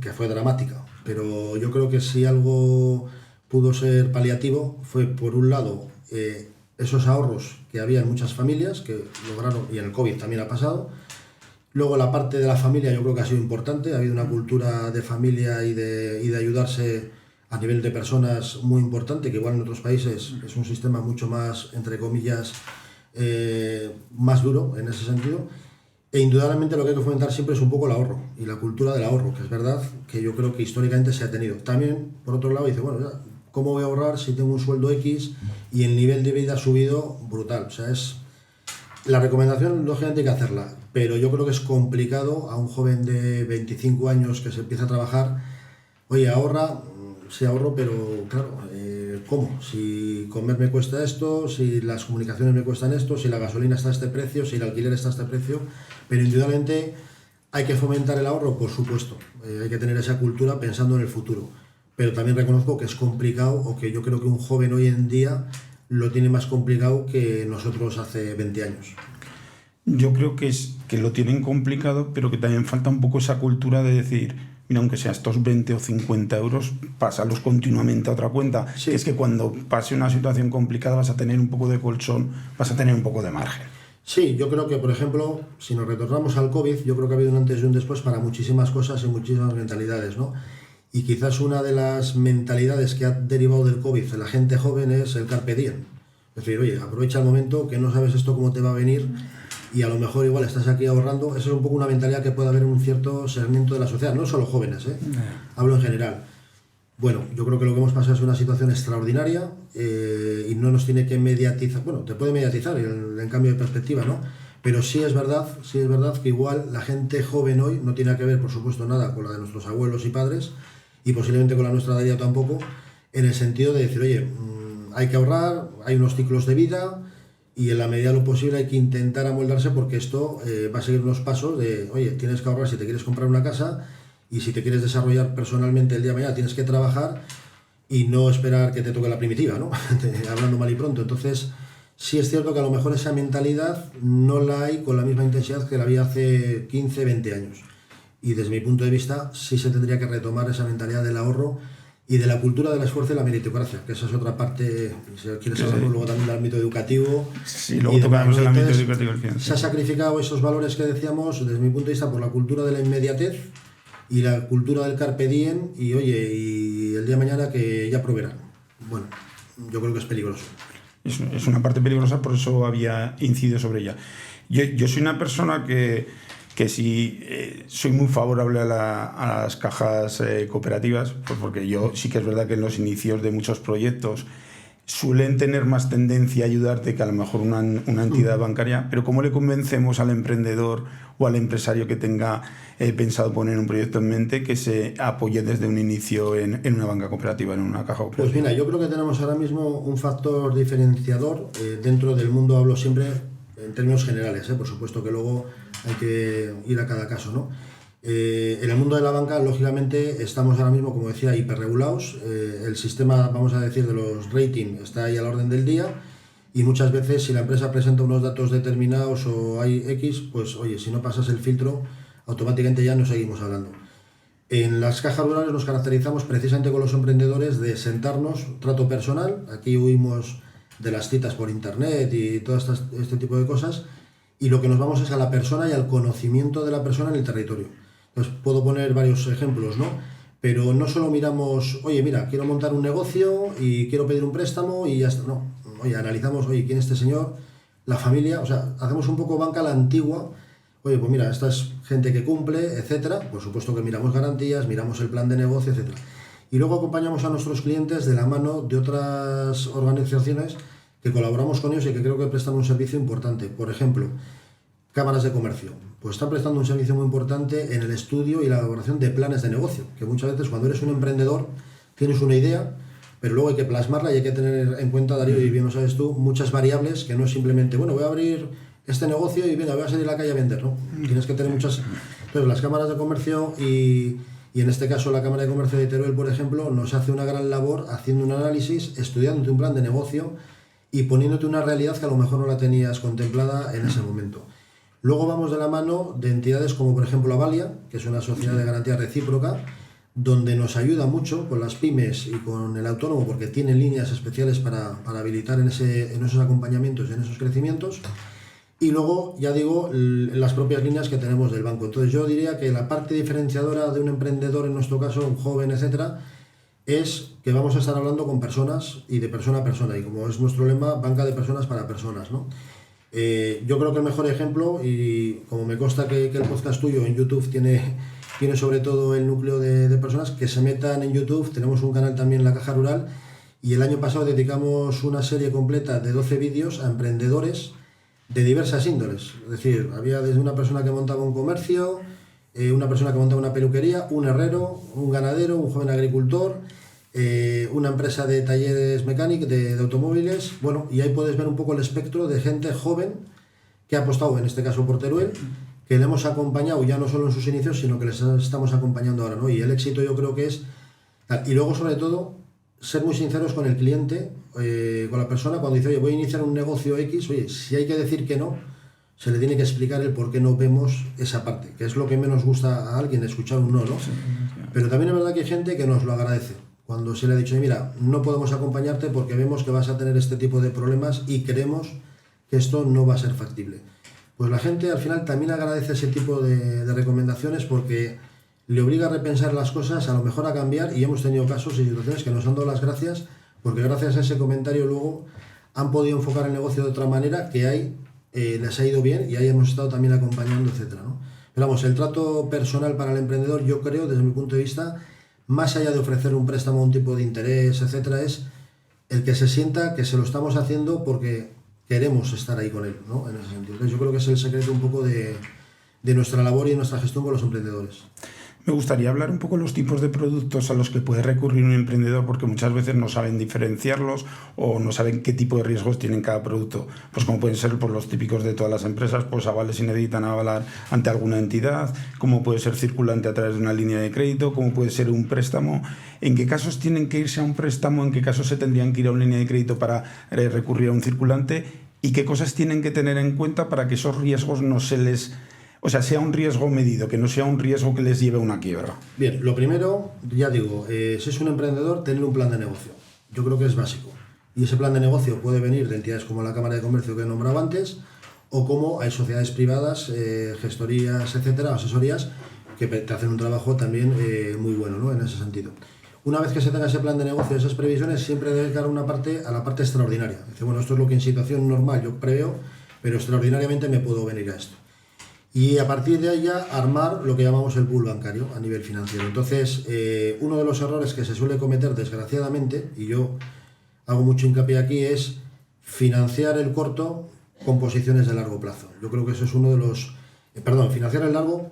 que fue dramática, pero yo creo que si algo pudo ser paliativo fue, por un lado, esos ahorros que había en muchas familias que lograron, y en el COVID también ha pasado. Luego la parte de la familia yo creo que ha sido importante, ha habido una cultura de familia y de ayudarse a nivel de personas muy importante, que igual en otros países es un sistema mucho más, entre comillas, más duro en ese sentido. E indudablemente lo que hay que fomentar siempre es un poco el ahorro y la cultura del ahorro, que es verdad que yo creo que históricamente se ha tenido. También, por otro lado, dice, bueno, ya, ¿cómo voy a ahorrar si tengo un sueldo X y el nivel de vida ha subido brutal? O sea, la recomendación, lógicamente, hay que hacerla, pero yo creo que es complicado a un joven de 25 años que se empieza a trabajar. Oye, ahorra, sí ahorro, pero claro, ¿cómo? Si comer me cuesta esto, si las comunicaciones me cuestan esto, si la gasolina está a este precio, si el alquiler está a este precio, pero indudablemente hay que fomentar el ahorro, por supuesto, hay que tener esa cultura pensando en el futuro, pero también reconozco que es complicado, o que yo creo que un joven hoy en día lo tiene más complicado que nosotros hace 20 años. Yo creo que lo tienen complicado, pero que también falta un poco esa cultura de decir, mira, aunque sea estos 20 o 50 euros, pásalos continuamente a otra cuenta. Sí. Que es que cuando pase una situación complicada vas a tener un poco de colchón, vas a tener un poco de margen. Sí, yo creo que, por ejemplo, si nos retornamos al COVID, yo creo que ha habido un antes y un después para muchísimas cosas y muchísimas mentalidades, ¿no? Y quizás una de las mentalidades que ha derivado del COVID de la gente joven es el carpe diem. Es decir, oye, aprovecha el momento, que no sabes esto cómo te va a venir, y a lo mejor igual estás aquí ahorrando. Esa es un poco una mentalidad que puede haber en un cierto segmento de la sociedad, no solo jóvenes, hablo en general. Bueno, yo creo que lo que hemos pasado es una situación extraordinaria, y no nos tiene que mediatizar, bueno, te puede mediatizar en cambio de perspectiva, ¿no? Pero sí es verdad que igual la gente joven hoy no tiene que ver, por supuesto, nada con la de nuestros abuelos y padres, y posiblemente con la nuestra de ella tampoco, en el sentido de decir, oye, hay que ahorrar, hay unos ciclos de vida, y en la medida de lo posible hay que intentar amoldarse, porque esto va a seguir unos pasos de, oye, tienes que ahorrar si te quieres comprar una casa, y si te quieres desarrollar personalmente el día de mañana tienes que trabajar y no esperar que te toque la primitiva, ¿no? Hablando mal y pronto. Entonces, sí es cierto que a lo mejor esa mentalidad no la hay con la misma intensidad que la había hace 15, 20 años. Y desde mi punto de vista, sí se tendría que retomar esa mentalidad del ahorro y de la cultura del esfuerzo y la meritocracia, que esa es otra parte, si quieres hablar luego también del ámbito educativo. Sí, luego tocamos el ámbito educativo. Se ha sacrificado esos valores que decíamos, desde mi punto de vista, por la cultura de la inmediatez y la cultura del carpe diem, y oye, y el día de mañana que ya proveerán. Bueno, yo creo que es peligroso. Es una parte peligrosa, por eso había incidido sobre ella. Yo soy una persona que sí soy muy favorable a las cajas cooperativas, pues porque yo sí que es verdad que en los inicios de muchos proyectos suelen tener más tendencia a ayudarte que a lo mejor una entidad bancaria, pero ¿cómo le convencemos al emprendedor o al empresario que tenga pensado poner un proyecto en mente que se apoye desde un inicio en una banca cooperativa, en una caja cooperativa? Pues mira, yo creo que tenemos ahora mismo un factor diferenciador dentro del mundo, hablo siempre en términos generales, por supuesto que luego hay que ir a cada caso, ¿no? En el mundo de la banca, lógicamente, estamos ahora mismo, como decía, hiperregulados. El sistema, vamos a decir, de los rating está ahí a la orden del día, y muchas veces si la empresa presenta unos datos determinados o hay X, pues oye, si no pasas el filtro, automáticamente ya no seguimos hablando. En las cajas rurales nos caracterizamos precisamente con los emprendedores de sentarnos, trato personal. Aquí huimos de las citas por internet y todo este tipo de cosas, y lo que nos vamos es a la persona y al conocimiento de la persona en el territorio. Entonces puedo poner varios ejemplos, ¿no? Pero no solo miramos, oye, mira, quiero montar un negocio y quiero pedir un préstamo y ya está, no. Oye, analizamos, oye, ¿quién es este señor? La familia, o sea, hacemos un poco banca a la antigua. Oye, pues mira, esta es gente que cumple, etcétera. Por supuesto que miramos garantías, miramos el plan de negocio, etcétera. Y luego acompañamos a nuestros clientes de la mano de otras organizaciones que colaboramos con ellos y que creo que prestan un servicio importante. Por ejemplo, cámaras de comercio. Pues están prestando un servicio muy importante en el estudio y la elaboración de planes de negocio, que muchas veces cuando eres un emprendedor tienes una idea, pero luego hay que plasmarla y hay que tener en cuenta, Darío, y bien lo sabes tú, muchas variables, que no es simplemente, bueno, voy a abrir este negocio y venga, voy a salir a la calle a vender, ¿no? Tienes que tener muchas... Entonces, las cámaras de comercio y en este caso la Cámara de Comercio de Teruel, por ejemplo, nos hace una gran labor haciendo un análisis, estudiándote un plan de negocio y poniéndote una realidad que a lo mejor no la tenías contemplada en ese momento. Luego vamos de la mano de entidades como por ejemplo Avalia, que es una sociedad de garantía recíproca, donde nos ayuda mucho con las pymes y con el autónomo, porque tiene líneas especiales para habilitar en esos acompañamientos y en esos crecimientos. Y luego, ya digo, las propias líneas que tenemos del banco. Entonces yo diría que la parte diferenciadora de un emprendedor, en nuestro caso un joven, etcétera, es que vamos a estar hablando con personas y de persona a persona, y como es nuestro lema, banca de personas para personas, ¿no? Yo creo que el mejor ejemplo, y como me consta que el podcast tuyo en YouTube tiene sobre todo el núcleo de personas, que se metan en YouTube. Tenemos un canal también en La Caja Rural, y el año pasado dedicamos una serie completa de 12 vídeos a emprendedores de diversas índoles. Es decir, había desde una persona que montaba un comercio, una persona que montaba una peluquería, un herrero, un ganadero, un joven agricultor, una empresa de talleres mecánicos, de automóviles. Bueno, y ahí puedes ver un poco el espectro de gente joven que ha apostado, en este caso por Teruel, que le hemos acompañado ya no solo en sus inicios, sino que les estamos acompañando ahora, ¿no? Y el éxito yo creo que es... Y luego, sobre todo, ser muy sinceros con el cliente, con la persona, cuando dice, oye, voy a iniciar un negocio X, oye, si hay que decir que no, se le tiene que explicar el por qué no vemos esa parte, que es lo que menos gusta a alguien, escuchar un no, ¿no? Sí. Pero también es verdad que hay gente que nos lo agradece cuando se le ha dicho, mira, no podemos acompañarte porque vemos que vas a tener este tipo de problemas y creemos que esto no va a ser factible. Pues la gente al final también agradece ese tipo de recomendaciones, porque le obliga a repensar las cosas, a lo mejor a cambiar, y hemos tenido casos y situaciones que nos han dado las gracias, porque gracias a ese comentario luego han podido enfocar el negocio de otra manera, que ahí les ha ido bien, y ahí hemos estado también acompañando, etcétera, ¿no? Pero vamos, el trato personal para el emprendedor, yo creo, desde mi punto de vista, más allá de ofrecer un préstamo a un tipo de interés, etcétera, es el que se sienta que se lo estamos haciendo porque queremos estar ahí con él, ¿no? En ese sentido. Entonces, yo creo que es el secreto un poco de nuestra labor y de nuestra gestión con los emprendedores. Me gustaría hablar un poco de los tipos de productos a los que puede recurrir un emprendedor, porque muchas veces no saben diferenciarlos o no saben qué tipo de riesgos tienen cada producto. Pues como pueden ser pues, los típicos de todas las empresas, pues avales si necesitan avalar ante alguna entidad, como puede ser circulante a través de una línea de crédito, como puede ser un préstamo. ¿En qué casos tienen que irse a un préstamo? ¿En qué casos se tendrían que ir a una línea de crédito para recurrir a un circulante? ¿Y qué cosas tienen que tener en cuenta para que esos riesgos no se les... O sea, sea un riesgo medido, que no sea un riesgo que les lleve a una quiebra? Bien, lo primero, ya digo, si es un emprendedor, tener un plan de negocio. Yo creo que es básico. Y ese plan de negocio puede venir de entidades como la Cámara de Comercio que he nombrado antes, o como hay sociedades privadas, gestorías, etcétera, asesorías, que te hacen un trabajo también muy bueno, ¿no? En ese sentido. Una vez que se tenga ese plan de negocio, esas previsiones, siempre debe dedicar una parte a la parte extraordinaria. Dice, bueno, esto es lo que en situación normal yo preveo, pero extraordinariamente me puedo venir a esto. Y a partir de ahí ya armar lo que llamamos el pool bancario a nivel financiero. Entonces, uno de los errores que se suele cometer desgraciadamente, y yo hago mucho hincapié aquí, es financiar el corto con posiciones de largo plazo. Yo creo que eso es uno de los... financiar el largo,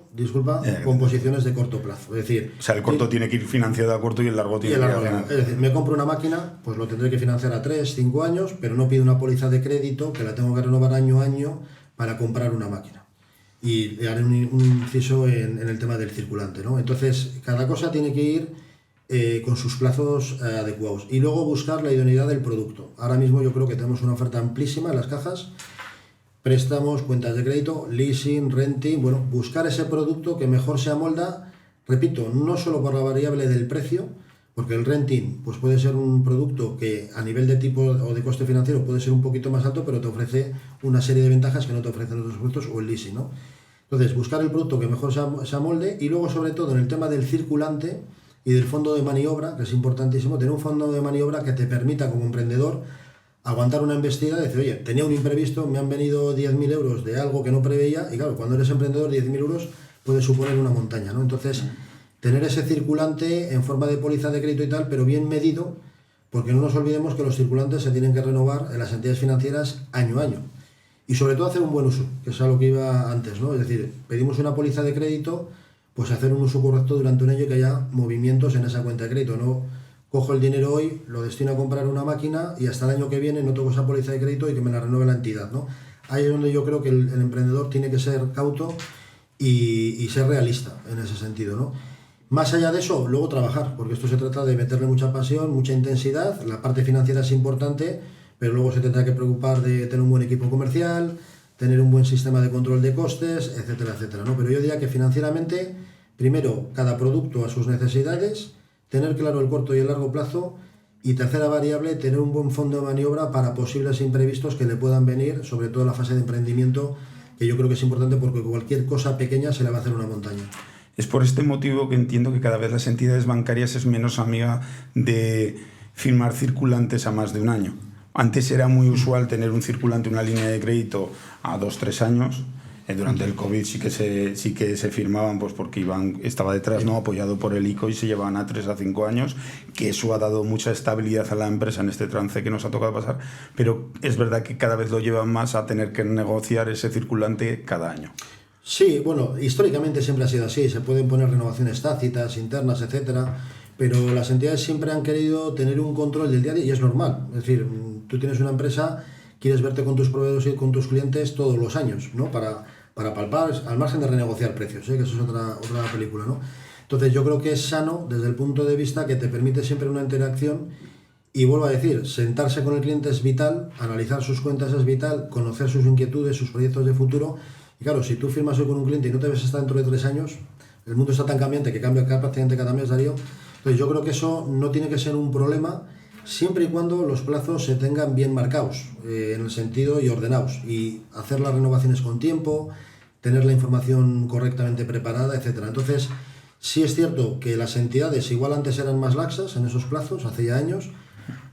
con posiciones de corto plazo. Es decir... O sea, el corto tiene que ir financiado a corto y el largo tiene que ir a largo. Es decir, me compro una máquina, pues lo tendré que financiar a 3, 5 años, pero no pido una póliza de crédito que la tengo que renovar año a año para comprar una máquina. Y haré un inciso en el tema del circulante, ¿no? Entonces, cada cosa tiene que ir con sus plazos adecuados. Y luego buscar la idoneidad del producto. Ahora mismo yo creo que tenemos una oferta amplísima en las cajas. Préstamos, cuentas de crédito, leasing, renting. Bueno, buscar ese producto que mejor se amolda, repito, no solo por la variable del precio, porque el renting pues puede ser un producto que a nivel de tipo o de coste financiero puede ser un poquito más alto, pero te ofrece una serie de ventajas que no te ofrecen otros productos, o el leasing, ¿no? Entonces, buscar el producto que mejor se amolde, y luego, sobre todo, en el tema del circulante y del fondo de maniobra, que es importantísimo, tener un fondo de maniobra que te permita, como emprendedor, aguantar una embestida y decir, oye, tenía un imprevisto, me han venido 10.000 euros de algo que no preveía, y claro, cuando eres emprendedor, 10.000 euros puede suponer una montaña, ¿no? Entonces, tener ese circulante en forma de póliza de crédito y tal, pero bien medido, porque no nos olvidemos que los circulantes se tienen que renovar en las entidades financieras año a año. Y sobre todo hacer un buen uso, que es a lo que iba antes, ¿no? Es decir, pedimos una póliza de crédito, pues hacer un uso correcto durante un año y que haya movimientos en esa cuenta de crédito. No cojo el dinero hoy, lo destino a comprar una máquina y hasta el año que viene no toco esa póliza de crédito y que me la renueve la entidad, ¿no? Ahí es donde yo creo que el emprendedor tiene que ser cauto y ser realista en ese sentido, ¿no? Más allá de eso, luego trabajar, porque esto se trata de meterle mucha pasión, mucha intensidad. La parte financiera es importante, pero luego se tendrá que preocupar de tener un buen equipo comercial, tener un buen sistema de control de costes, etcétera, etcétera, ¿no? Pero yo diría que financieramente, primero, cada producto a sus necesidades, tener claro el corto y el largo plazo, y tercera variable, tener un buen fondo de maniobra para posibles imprevistos que le puedan venir, sobre todo en la fase de emprendimiento, que yo creo que es importante porque cualquier cosa pequeña se le va a hacer una montaña. Es por este motivo que entiendo que cada vez las entidades bancarias es menos amiga de firmar circulantes a más de un año. Antes era muy usual tener un circulante, una línea de crédito a 2-3 años. Durante el COVID sí que se firmaban, pues porque estaba detrás, ¿no?, apoyado por el ICO, y se llevaban a 3 a 5 años, que eso ha dado mucha estabilidad a la empresa en este trance que nos ha tocado pasar, pero es verdad que cada vez lo llevan más a tener que negociar ese circulante cada año. Sí, bueno, históricamente siempre ha sido así, se pueden poner renovaciones tácitas, internas, etcétera, pero las entidades siempre han querido tener un control del día a día, y es normal. Es decir, tú tienes una empresa, quieres verte con tus proveedores y con tus clientes todos los años, ¿no? Para palpar, al margen de renegociar precios, que eso es otra película, ¿no? Entonces yo creo que es sano desde el punto de vista que te permite siempre una interacción, y vuelvo a decir, sentarse con el cliente es vital, analizar sus cuentas es vital, conocer sus inquietudes, sus proyectos de futuro. Y claro, si tú firmas hoy con un cliente y no te ves hasta dentro de 3 años, el mundo está tan cambiante que cambia prácticamente cada mes, Darío. Entonces yo creo que eso no tiene que ser un problema, siempre y cuando los plazos se tengan bien marcados, en el sentido y ordenados, y hacer las renovaciones con tiempo, tener la información correctamente preparada, etcétera. Entonces, sí es cierto que las entidades igual antes eran más laxas en esos plazos, hace ya años,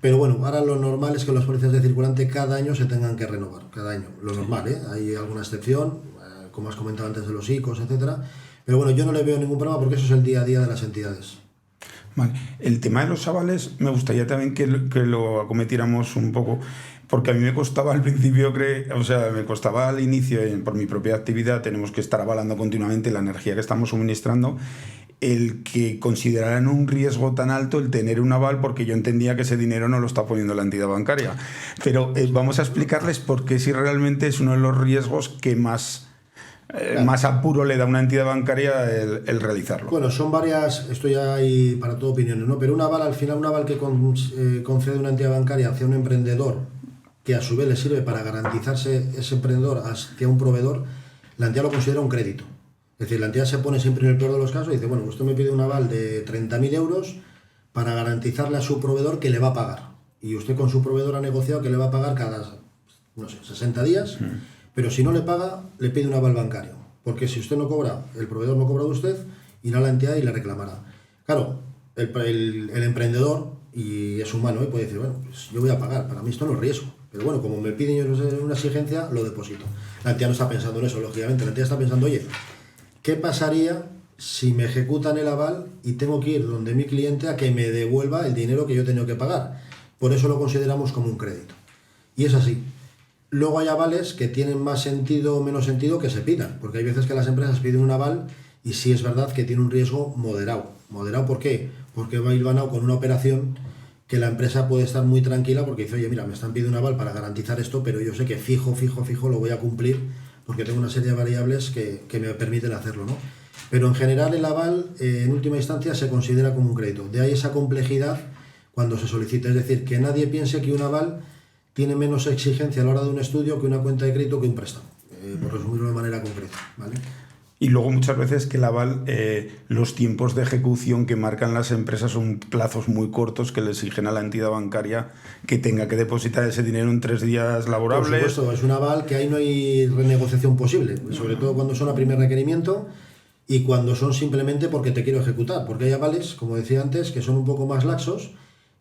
pero bueno, ahora lo normal es que las pólizas de circulante cada año se tengan que renovar, cada año, lo normal, hay alguna excepción, como has comentado antes de los ICOs, etcétera, pero bueno, yo no le veo ningún problema porque eso es el día a día de las entidades. Vale. El tema de los avales me gustaría también que lo acometiéramos un poco, porque a mí me costaba al principio, me costaba al inicio, por mi propia actividad, tenemos que estar avalando continuamente la energía que estamos suministrando, el que consideraran un riesgo tan alto el tener un aval, porque yo entendía que ese dinero no lo está poniendo la entidad bancaria. Pero vamos a explicarles por qué si realmente es uno de los riesgos que más apuro le da a una entidad bancaria el realizarlo. Bueno, son varias, esto ya hay para todo opiniones, ¿no? Pero un aval, al final, un aval que concede una entidad bancaria hacia un emprendedor, que a su vez le sirve para garantizarse ese emprendedor hacia un proveedor, la entidad lo considera un crédito. Es decir, la entidad se pone siempre en el peor de los casos y dice, bueno, usted me pide un aval de 30.000 euros para garantizarle a su proveedor que le va a pagar. Y usted con su proveedor ha negociado que le va a pagar cada, 60 días, pero si no le paga, le pide un aval bancario. Porque si usted no cobra, el proveedor no cobra de usted, irá a la entidad y le reclamará. Claro, el emprendedor, y es humano, puede decir, bueno, pues yo voy a pagar, para mí esto no es riesgo. Pero bueno, como me piden una exigencia, lo deposito. La entidad no está pensando en eso, lógicamente. La entidad está pensando, oye, ¿qué pasaría si me ejecutan el aval y tengo que ir donde mi cliente a que me devuelva el dinero que yo he tenido que pagar? Por eso lo consideramos como un crédito. Y es así. Luego hay avales que tienen más sentido o menos sentido que se pidan, porque hay veces que las empresas piden un aval y sí es verdad que tiene un riesgo moderado. ¿Moderado por qué? Porque va hilvanado con una operación que la empresa puede estar muy tranquila porque dice, oye, mira, me están pidiendo un aval para garantizar esto, pero yo sé que fijo lo voy a cumplir porque tengo una serie de variables que me permiten hacerlo, ¿no? Pero en general el aval, en última instancia, se considera como un crédito. De ahí esa complejidad cuando se solicita. Es decir, que nadie piense que un aval tiene menos exigencia a la hora de un estudio que una cuenta de crédito que un préstamo, por resumirlo de manera concreta, ¿vale? Y luego muchas veces que el aval, los tiempos de ejecución que marcan las empresas son plazos muy cortos que le exigen a la entidad bancaria que tenga que depositar ese dinero en 3 días laborables. Por supuesto, es un aval que ahí no hay renegociación posible, sobre todo cuando son a primer requerimiento y cuando son simplemente porque te quiero ejecutar, porque hay avales, como decía antes, que son un poco más laxos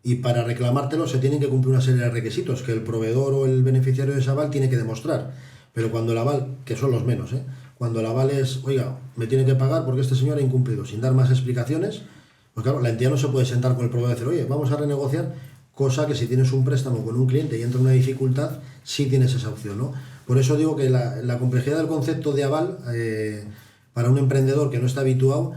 y para reclamártelo se tienen que cumplir una serie de requisitos que el proveedor o el beneficiario de ese aval tiene que demostrar. Pero cuando el aval, que son los menos, cuando el aval es, oiga, me tiene que pagar porque este señor ha incumplido, sin dar más explicaciones, pues claro, la entidad no se puede sentar con el proveedor y decir, oye, vamos a renegociar, cosa que si tienes un préstamo con un cliente y entra una dificultad, sí tienes esa opción, ¿no? Por eso digo que la complejidad del concepto de aval, para un emprendedor que no está habituado,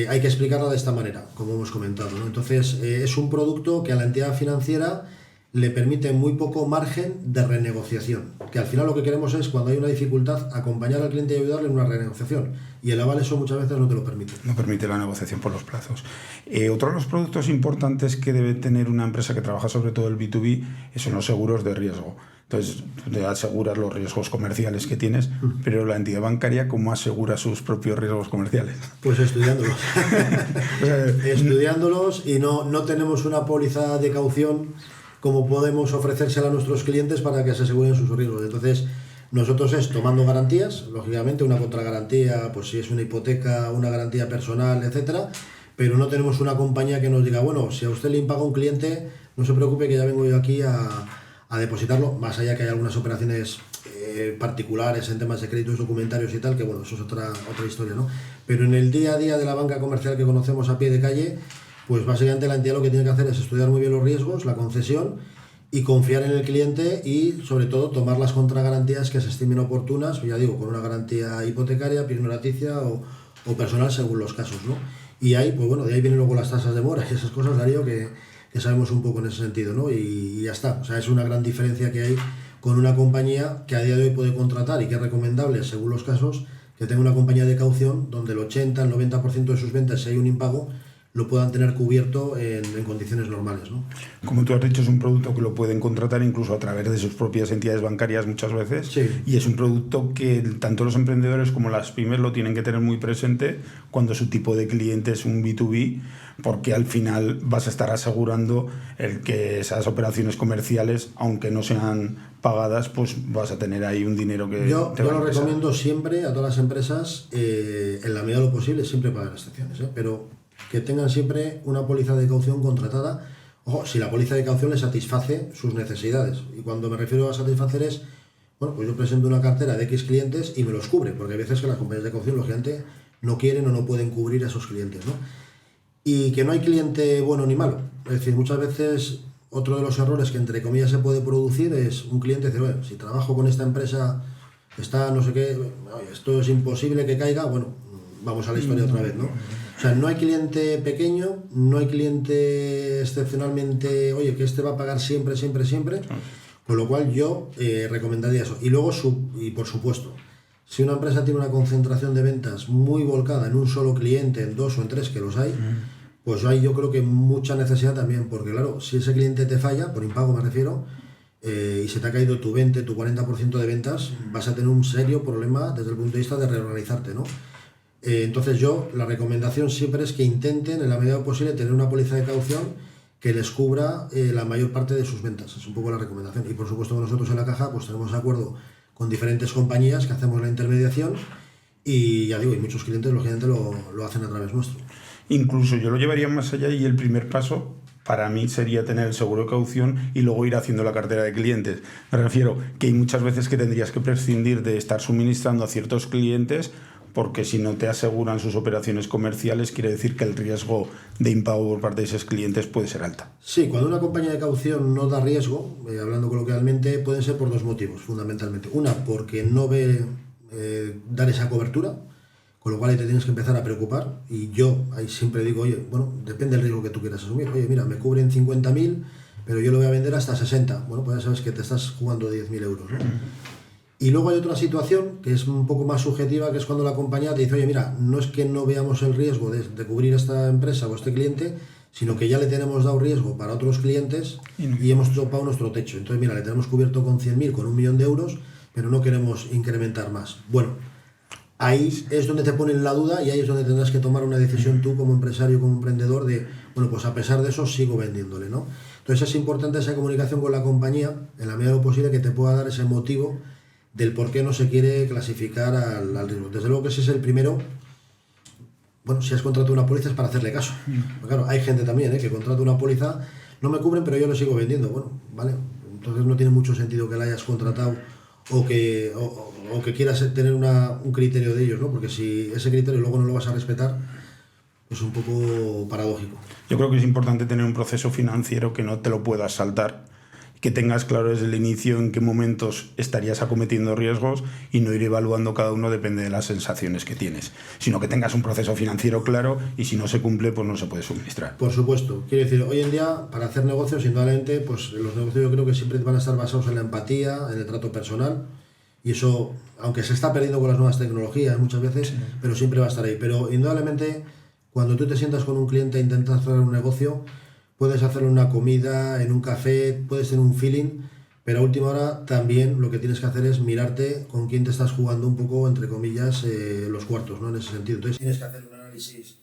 hay que explicarla de esta manera, como hemos comentado, ¿no? Entonces, es un producto que a la entidad financiera le permite muy poco margen de renegociación, que al final lo que queremos es, cuando hay una dificultad, acompañar al cliente y ayudarle en una renegociación, y el aval eso muchas veces no te lo permite. No permite la negociación por los plazos. Otro de los productos importantes que debe tener una empresa que trabaja sobre todo el B2B son los seguros de riesgo. Entonces, te aseguras los riesgos comerciales que tienes, pero la entidad bancaria, ¿cómo asegura sus propios riesgos comerciales? Pues estudiándolos. Estudiándolos, y no tenemos una póliza de caución como podemos ofrecérsela a nuestros clientes para que se aseguren sus riesgos. Entonces, nosotros es tomando garantías, lógicamente una contragarantía, pues si es una hipoteca, una garantía personal, etcétera, pero no tenemos una compañía que nos diga, bueno, si a usted le impaga un cliente, no se preocupe que ya vengo yo aquí a depositarlo, más allá que hay algunas operaciones particulares en temas de créditos documentarios y tal, que bueno, eso es otra historia, ¿no? Pero en el día a día de la banca comercial que conocemos a pie de calle, pues básicamente la entidad lo que tiene que hacer es estudiar muy bien los riesgos, la concesión, y confiar en el cliente y sobre todo tomar las contragarantías que se estimen oportunas, ya digo, con una garantía hipotecaria, pirnoraticia o personal según los casos, ¿no? Y ahí, pues bueno, de ahí vienen luego las tasas de mora y esas cosas, Darío, que sabemos un poco en ese sentido, ¿no? Y ya está, o sea, es una gran diferencia que hay con una compañía que a día de hoy puede contratar y que es recomendable, según los casos, que tenga una compañía de caución donde el 80, el 90% de sus ventas, si hay un impago, lo puedan tener cubierto en condiciones normales, ¿no? Como tú has dicho, es un producto que lo pueden contratar incluso a través de sus propias entidades bancarias muchas veces, sí. Y es un producto que tanto los emprendedores como las pymes lo tienen que tener muy presente cuando su tipo de cliente es un B2B, porque al final vas a estar asegurando el que esas operaciones comerciales, aunque no sean pagadas, pues vas a tener ahí un dinero que yo lo recomiendo siempre a todas las empresas, en la medida de lo posible, siempre pagar excepciones, pero que tengan siempre una póliza de caución contratada. Ojo, si la póliza de caución le satisface sus necesidades. Y cuando me refiero a satisfacer es, bueno, pues yo presento una cartera de X clientes y me los cubre, porque hay veces que las compañías de caución, lógicamente, no quieren o no pueden cubrir a esos clientes, ¿no? Y que no hay cliente bueno ni malo. Es decir, muchas veces otro de los errores que entre comillas se puede producir es un cliente dice, bueno, si trabajo con esta empresa, está no sé qué, oye, esto es imposible que caiga, bueno, vamos a la historia otra vez, ¿no? O sea, no hay cliente pequeño, no hay cliente excepcionalmente, oye, que este va a pagar siempre, siempre, siempre, con lo cual yo recomendaría eso. Y luego, y por supuesto, si una empresa tiene una concentración de ventas muy volcada en un solo cliente, en 2 o en 3, que los hay, pues ahí yo creo que mucha necesidad también, porque claro, si ese cliente te falla, por impago me refiero, y se te ha caído tu 20, tu 40% de ventas, vas a tener un serio problema desde el punto de vista de reorganizarte, ¿no? Entonces la recomendación siempre es que intenten en la medida posible tener una póliza de caución que les cubra la mayor parte de sus ventas, es un poco la recomendación. Y por supuesto que nosotros en la caja pues tenemos acuerdo con diferentes compañías que hacemos la intermediación y ya digo, y muchos clientes lógicamente lo hacen a través nuestro. Incluso yo lo llevaría más allá y el primer paso para mí sería tener el seguro de caución y luego ir haciendo la cartera de clientes. Me refiero que hay muchas veces que tendrías que prescindir de estar suministrando a ciertos clientes porque si no te aseguran sus operaciones comerciales quiere decir que el riesgo de impago por parte de esos clientes puede ser alta. Sí, cuando una compañía de caución no da riesgo, hablando coloquialmente, pueden ser por 2 motivos fundamentalmente. Una, porque no ve dar esa cobertura, con lo cual ahí te tienes que empezar a preocupar. Y yo ahí siempre digo, oye, bueno, depende del riesgo que tú quieras asumir. Oye, mira, me cubren 50.000, pero yo lo voy a vender hasta 60. Bueno, pues ya sabes que te estás jugando 10.000 euros, ¿no? Y luego hay otra situación que es un poco más subjetiva, que es cuando la compañía te dice, oye, mira, no es que no veamos el riesgo de cubrir esta empresa o este cliente, sino que ya le tenemos dado riesgo para otros clientes y hemos topado nuestro techo. Entonces, mira, le tenemos cubierto con 100.000, con 1.000.000 de euros, pero no queremos incrementar más. Bueno, ahí es donde te ponen la duda y ahí es donde tendrás que tomar una decisión tú como empresario, como emprendedor, de, bueno, pues a pesar de eso sigo vendiéndole, ¿no? Entonces es importante esa comunicación con la compañía, en la medida de lo posible, que te pueda dar ese motivo del por qué no se quiere clasificar al riesgo. Desde luego que ese es el primero. Bueno, si has contratado una póliza es para hacerle caso. Pero claro, hay gente también que contrata una póliza, no me cubren, pero yo lo sigo vendiendo. Bueno, vale, entonces no tiene mucho sentido que la hayas contratado o que quieras tener un criterio de ellos, ¿no? Porque si ese criterio luego no lo vas a respetar, es un poco paradójico. Yo creo que es importante tener un proceso financiero que no te lo puedas saltar, que tengas claro desde el inicio en qué momentos estarías acometiendo riesgos y no ir evaluando cada uno depende de las sensaciones que tienes, sino que tengas un proceso financiero claro y si no se cumple pues no se puede suministrar. Por supuesto, quiero decir, hoy en día para hacer negocios indudablemente pues los negocios yo creo que siempre van a estar basados en la empatía, en el trato personal y eso, aunque se está perdiendo con las nuevas tecnologías muchas veces, sí, pero siempre va a estar ahí. Pero indudablemente cuando tú te sientas con un cliente e intentas hacer un negocio, puedes hacerle una comida, en un café, puedes tener un feeling, pero a última hora también lo que tienes que hacer es mirarte con quién te estás jugando un poco, entre comillas, los cuartos, ¿no? En ese sentido. Entonces tienes que hacer un análisis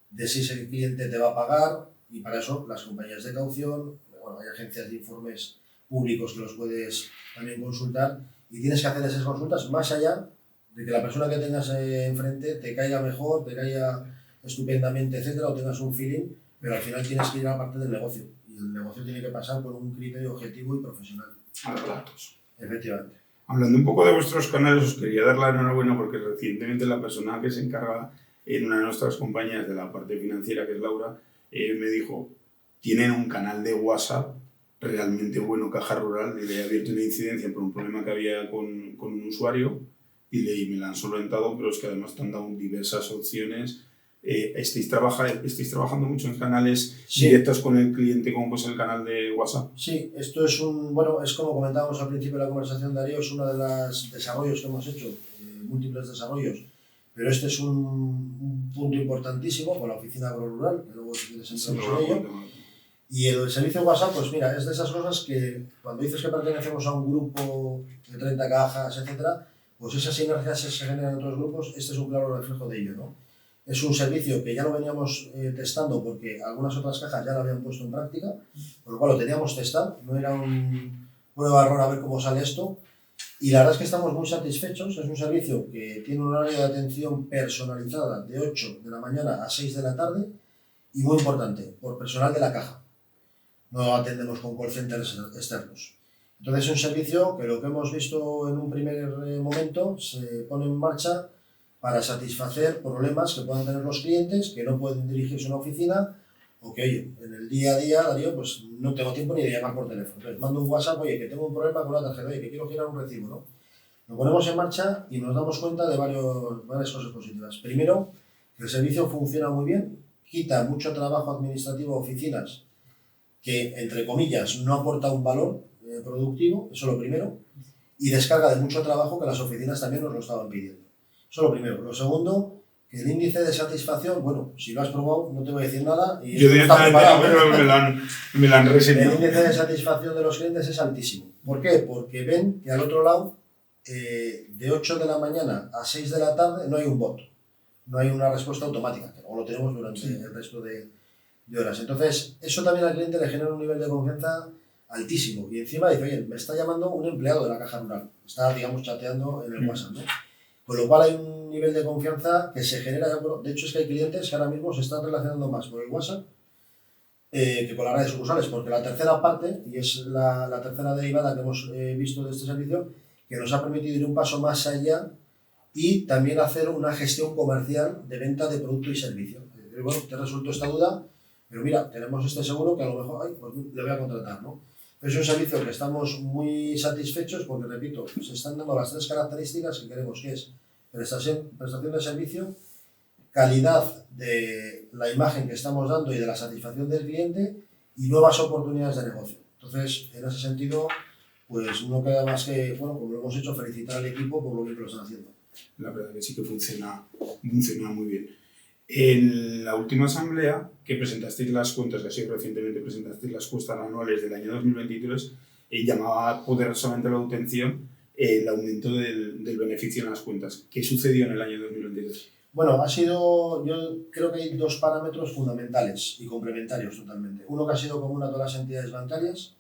de si ese cliente te va a pagar y para eso las compañías de caución, bueno, hay agencias de informes públicos que los puedes también consultar y tienes que hacer esas consultas más allá de que la persona que tengas enfrente te caiga mejor, te caiga estupendamente, etcétera, o tengas un feeling. Pero al final tienes que ir a la parte del negocio y el negocio tiene que pasar por un criterio objetivo y profesional. A los datos. Efectivamente. Hablando un poco de vuestros canales, os quería dar la enhorabuena porque recientemente la persona que se encarga en una de nuestras compañías de la parte financiera, que es Laura, me dijo, tienen un canal de WhatsApp realmente bueno, Caja Rural, y le he abierto una incidencia por un problema que había con un usuario y me la han solventado, pero es que además te han dado diversas opciones. ¿Estáis trabajando mucho en canales directos con el cliente, como pues el canal de WhatsApp? Sí, esto es es como comentábamos al principio de la conversación, Darío, es uno de los desarrollos que hemos hecho, múltiples desarrollos, pero este es un punto importantísimo con la oficina agrorural, que luego si quieres entramos en ello. Y el servicio WhatsApp, pues mira, es de esas cosas que cuando dices que pertenecemos a un grupo de 30 cajas, etcétera, pues esas sinergias se generan en otros grupos, este es un claro reflejo de ello, ¿no? Es un servicio que ya lo veníamos testando porque algunas otras cajas ya lo habían puesto en práctica, por lo cual lo teníamos testado, no era un prueba-error a ver cómo sale esto. Y la verdad es que estamos muy satisfechos, es un servicio que tiene un horario de atención personalizada de 8 de la mañana a 6 de la tarde y muy importante, por personal de la caja. No atendemos con call centers externos. Entonces es un servicio que lo que hemos visto en un primer momento se pone en marcha para satisfacer problemas que puedan tener los clientes que no pueden dirigirse a una oficina o que, oye, en el día a día, Darío, pues no tengo tiempo ni de llamar por teléfono. Entonces mando un WhatsApp, oye, que tengo un problema con una tarjeta, oye, que quiero girar un recibo, ¿no? Lo ponemos en marcha y nos damos cuenta de varias cosas positivas. Primero, que el servicio funciona muy bien, quita mucho trabajo administrativo a oficinas que, entre comillas, no aporta un valor productivo, eso es lo primero, y descarga de mucho trabajo que las oficinas también nos lo estaban pidiendo. Eso es lo primero. Lo segundo, que el índice de satisfacción, bueno, si lo has probado, no te voy a decir nada. Y yo directamente no, pero me lo han reseñado. El índice de satisfacción de los clientes es altísimo. ¿Por qué? Porque ven que al otro lado, de 8 de la mañana a 6 de la tarde, no hay un bot, no hay una respuesta automática, que luego lo tenemos durante el resto de horas. Entonces, eso también al cliente le genera un nivel de confianza altísimo. Y encima dice, oye, me está llamando un empleado de la Caja Rural, está, digamos, chateando en el WhatsApp, ¿no? Con lo cual hay un nivel de confianza que se genera. De hecho, es que hay clientes que ahora mismo se están relacionando más por el WhatsApp que con las redes sucursales, porque la tercera parte, y es la tercera derivada que hemos visto de este servicio, que nos ha permitido ir un paso más allá y también hacer una gestión comercial de venta de producto y servicio. Bueno, te resuelto esta duda, pero mira, tenemos este seguro que a lo mejor, pues le voy a contratar, ¿no? Es un servicio que estamos muy satisfechos porque, repito, se están dando las tres características que queremos, que es prestación de servicio, calidad de la imagen que estamos dando y de la satisfacción del cliente y nuevas oportunidades de negocio. Entonces, en ese sentido, pues no queda más que, bueno, como lo hemos hecho, felicitar al equipo por lo bien que lo están haciendo. La verdad que sí que funciona muy bien. En la última asamblea que presentasteis las cuentas, que así recientemente presentasteis las cuentas anuales del año 2023, llamaba poderosamente la atención el aumento del beneficio en las cuentas. ¿Qué sucedió en el año 2023? Bueno, yo creo que hay dos parámetros fundamentales y complementarios totalmente. Uno que ha sido común a todas las entidades bancarias,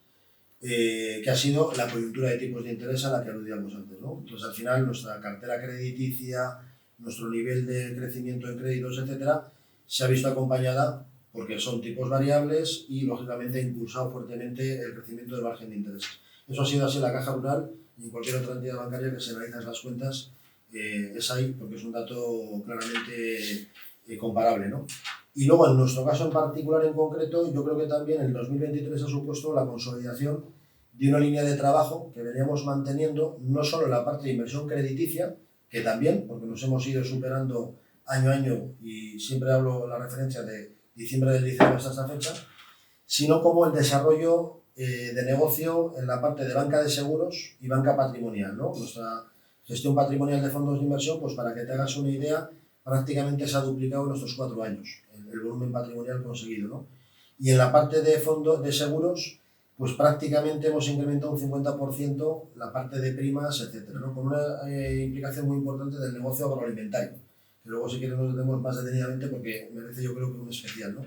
que ha sido la coyuntura de tipos de interés a la que aludíamos antes, ¿no? Entonces, al final, nuestra cartera crediticia, nuestro nivel de crecimiento en créditos, etcétera, se ha visto acompañada porque son tipos variables y, lógicamente, ha impulsado fuertemente el crecimiento del margen de interés. Eso ha sido así en la Caja Rural y en cualquier otra entidad bancaria que se analizan las cuentas, es ahí, porque es un dato claramente comparable, ¿no? Y luego, en nuestro caso en particular, en concreto, yo creo que también el 2023 ha supuesto la consolidación de una línea de trabajo que veníamos manteniendo, no solo en la parte de inversión crediticia, que también, porque nos hemos ido superando año a año, y siempre hablo la referencia de diciembre del 19 hasta esta fecha, sino como el desarrollo de negocio en la parte de banca de seguros y banca patrimonial, ¿no? Nuestra gestión patrimonial de fondos de inversión, pues para que te hagas una idea, prácticamente se ha duplicado en estos 4 años, el volumen patrimonial conseguido, ¿no? Y en la parte de fondos de seguros, pues prácticamente hemos incrementado un 50% la parte de primas, etcétera, ¿no? Con una implicación muy importante del negocio agroalimentario, que luego si quieres nos metemos más detenidamente porque merece, yo creo, que un especial, ¿no?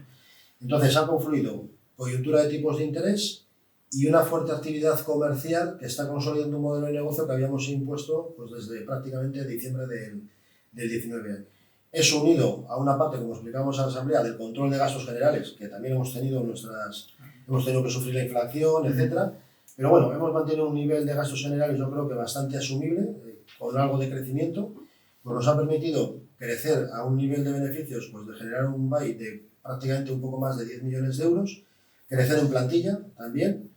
Entonces ha confluido coyuntura de tipos de interés y una fuerte actividad comercial que está consolidando un modelo de negocio que habíamos impuesto pues desde prácticamente diciembre del 19. Eso unido a una parte, como explicamos en la asamblea, del control de gastos generales, que también hemos tenido que sufrir la inflación, etcétera. Pero bueno, hemos mantenido un nivel de gastos generales, yo creo que bastante asumible, con algo de crecimiento, pues nos ha permitido crecer a un nivel de beneficios, pues de generar un BAI de prácticamente un poco más de 10 millones de euros, crecer en plantilla también,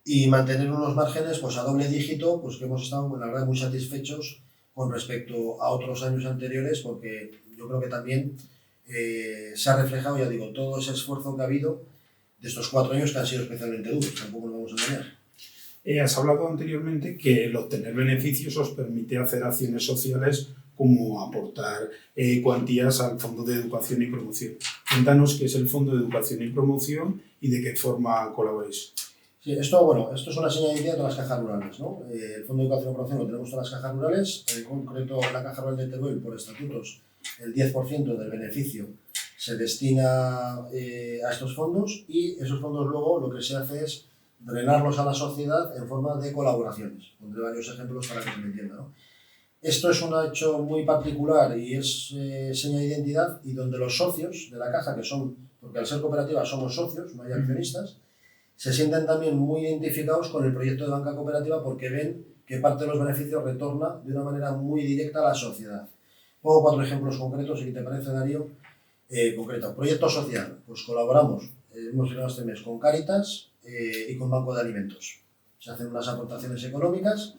y mantener unos márgenes pues a doble dígito, pues que hemos estado, la verdad, muy satisfechos con respecto a otros años anteriores, porque yo creo que también se ha reflejado, ya digo, todo ese esfuerzo que ha habido de estos 4 años que han sido especialmente duros, tampoco nos vamos a engañar. Has hablado anteriormente que el obtener beneficios os permite hacer acciones sociales como aportar cuantías al Fondo de Educación y Promoción. Cuéntanos qué es el Fondo de Educación y Promoción y de qué forma colaboráis. Sí, esto es una señal de identidad de todas las cajas rurales, ¿no? El Fondo de Educación y Promoción lo tenemos todas las cajas rurales, en concreto la Caja Rural de Teruel, por estatutos, el 10% del beneficio se destina a estos fondos y esos fondos luego lo que se hace es drenarlos a la sociedad en forma de colaboraciones. Pondré varios ejemplos para que se me entienda, ¿no? Esto es un hecho muy particular y es seña de identidad, y donde los socios de la caja, que son, porque al ser cooperativa somos socios, no hay accionistas, se sienten también muy identificados con el proyecto de banca cooperativa porque ven que parte de los beneficios retorna de una manera muy directa a la sociedad. Pongo 4 ejemplos concretos, si te parece, Darío. Concreto, proyecto social, pues colaboramos hemos firmado este mes con Cáritas y con Banco de Alimentos. Se hacen unas aportaciones económicas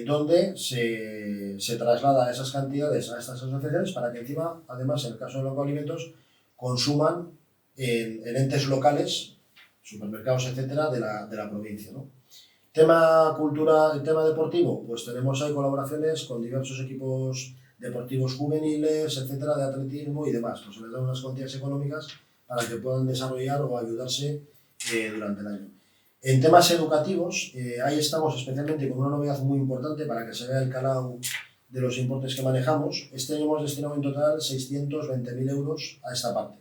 donde se traslada esas cantidades a estas asociaciones para que encima, además, en el caso de Banco de Alimentos, consuman en entes locales, supermercados, etcétera, de la provincia, ¿no? Tema cultura, tema deportivo, pues tenemos ahí colaboraciones con diversos equipos deportivos juveniles, etcétera, de atletismo y demás. Pues se les dan unas cuantías económicas para que puedan desarrollar o ayudarse durante el año. En temas educativos, ahí estamos especialmente con una novedad muy importante para que se vea el calado de los importes que manejamos. Este año hemos destinado en total 620.000 euros a esta parte.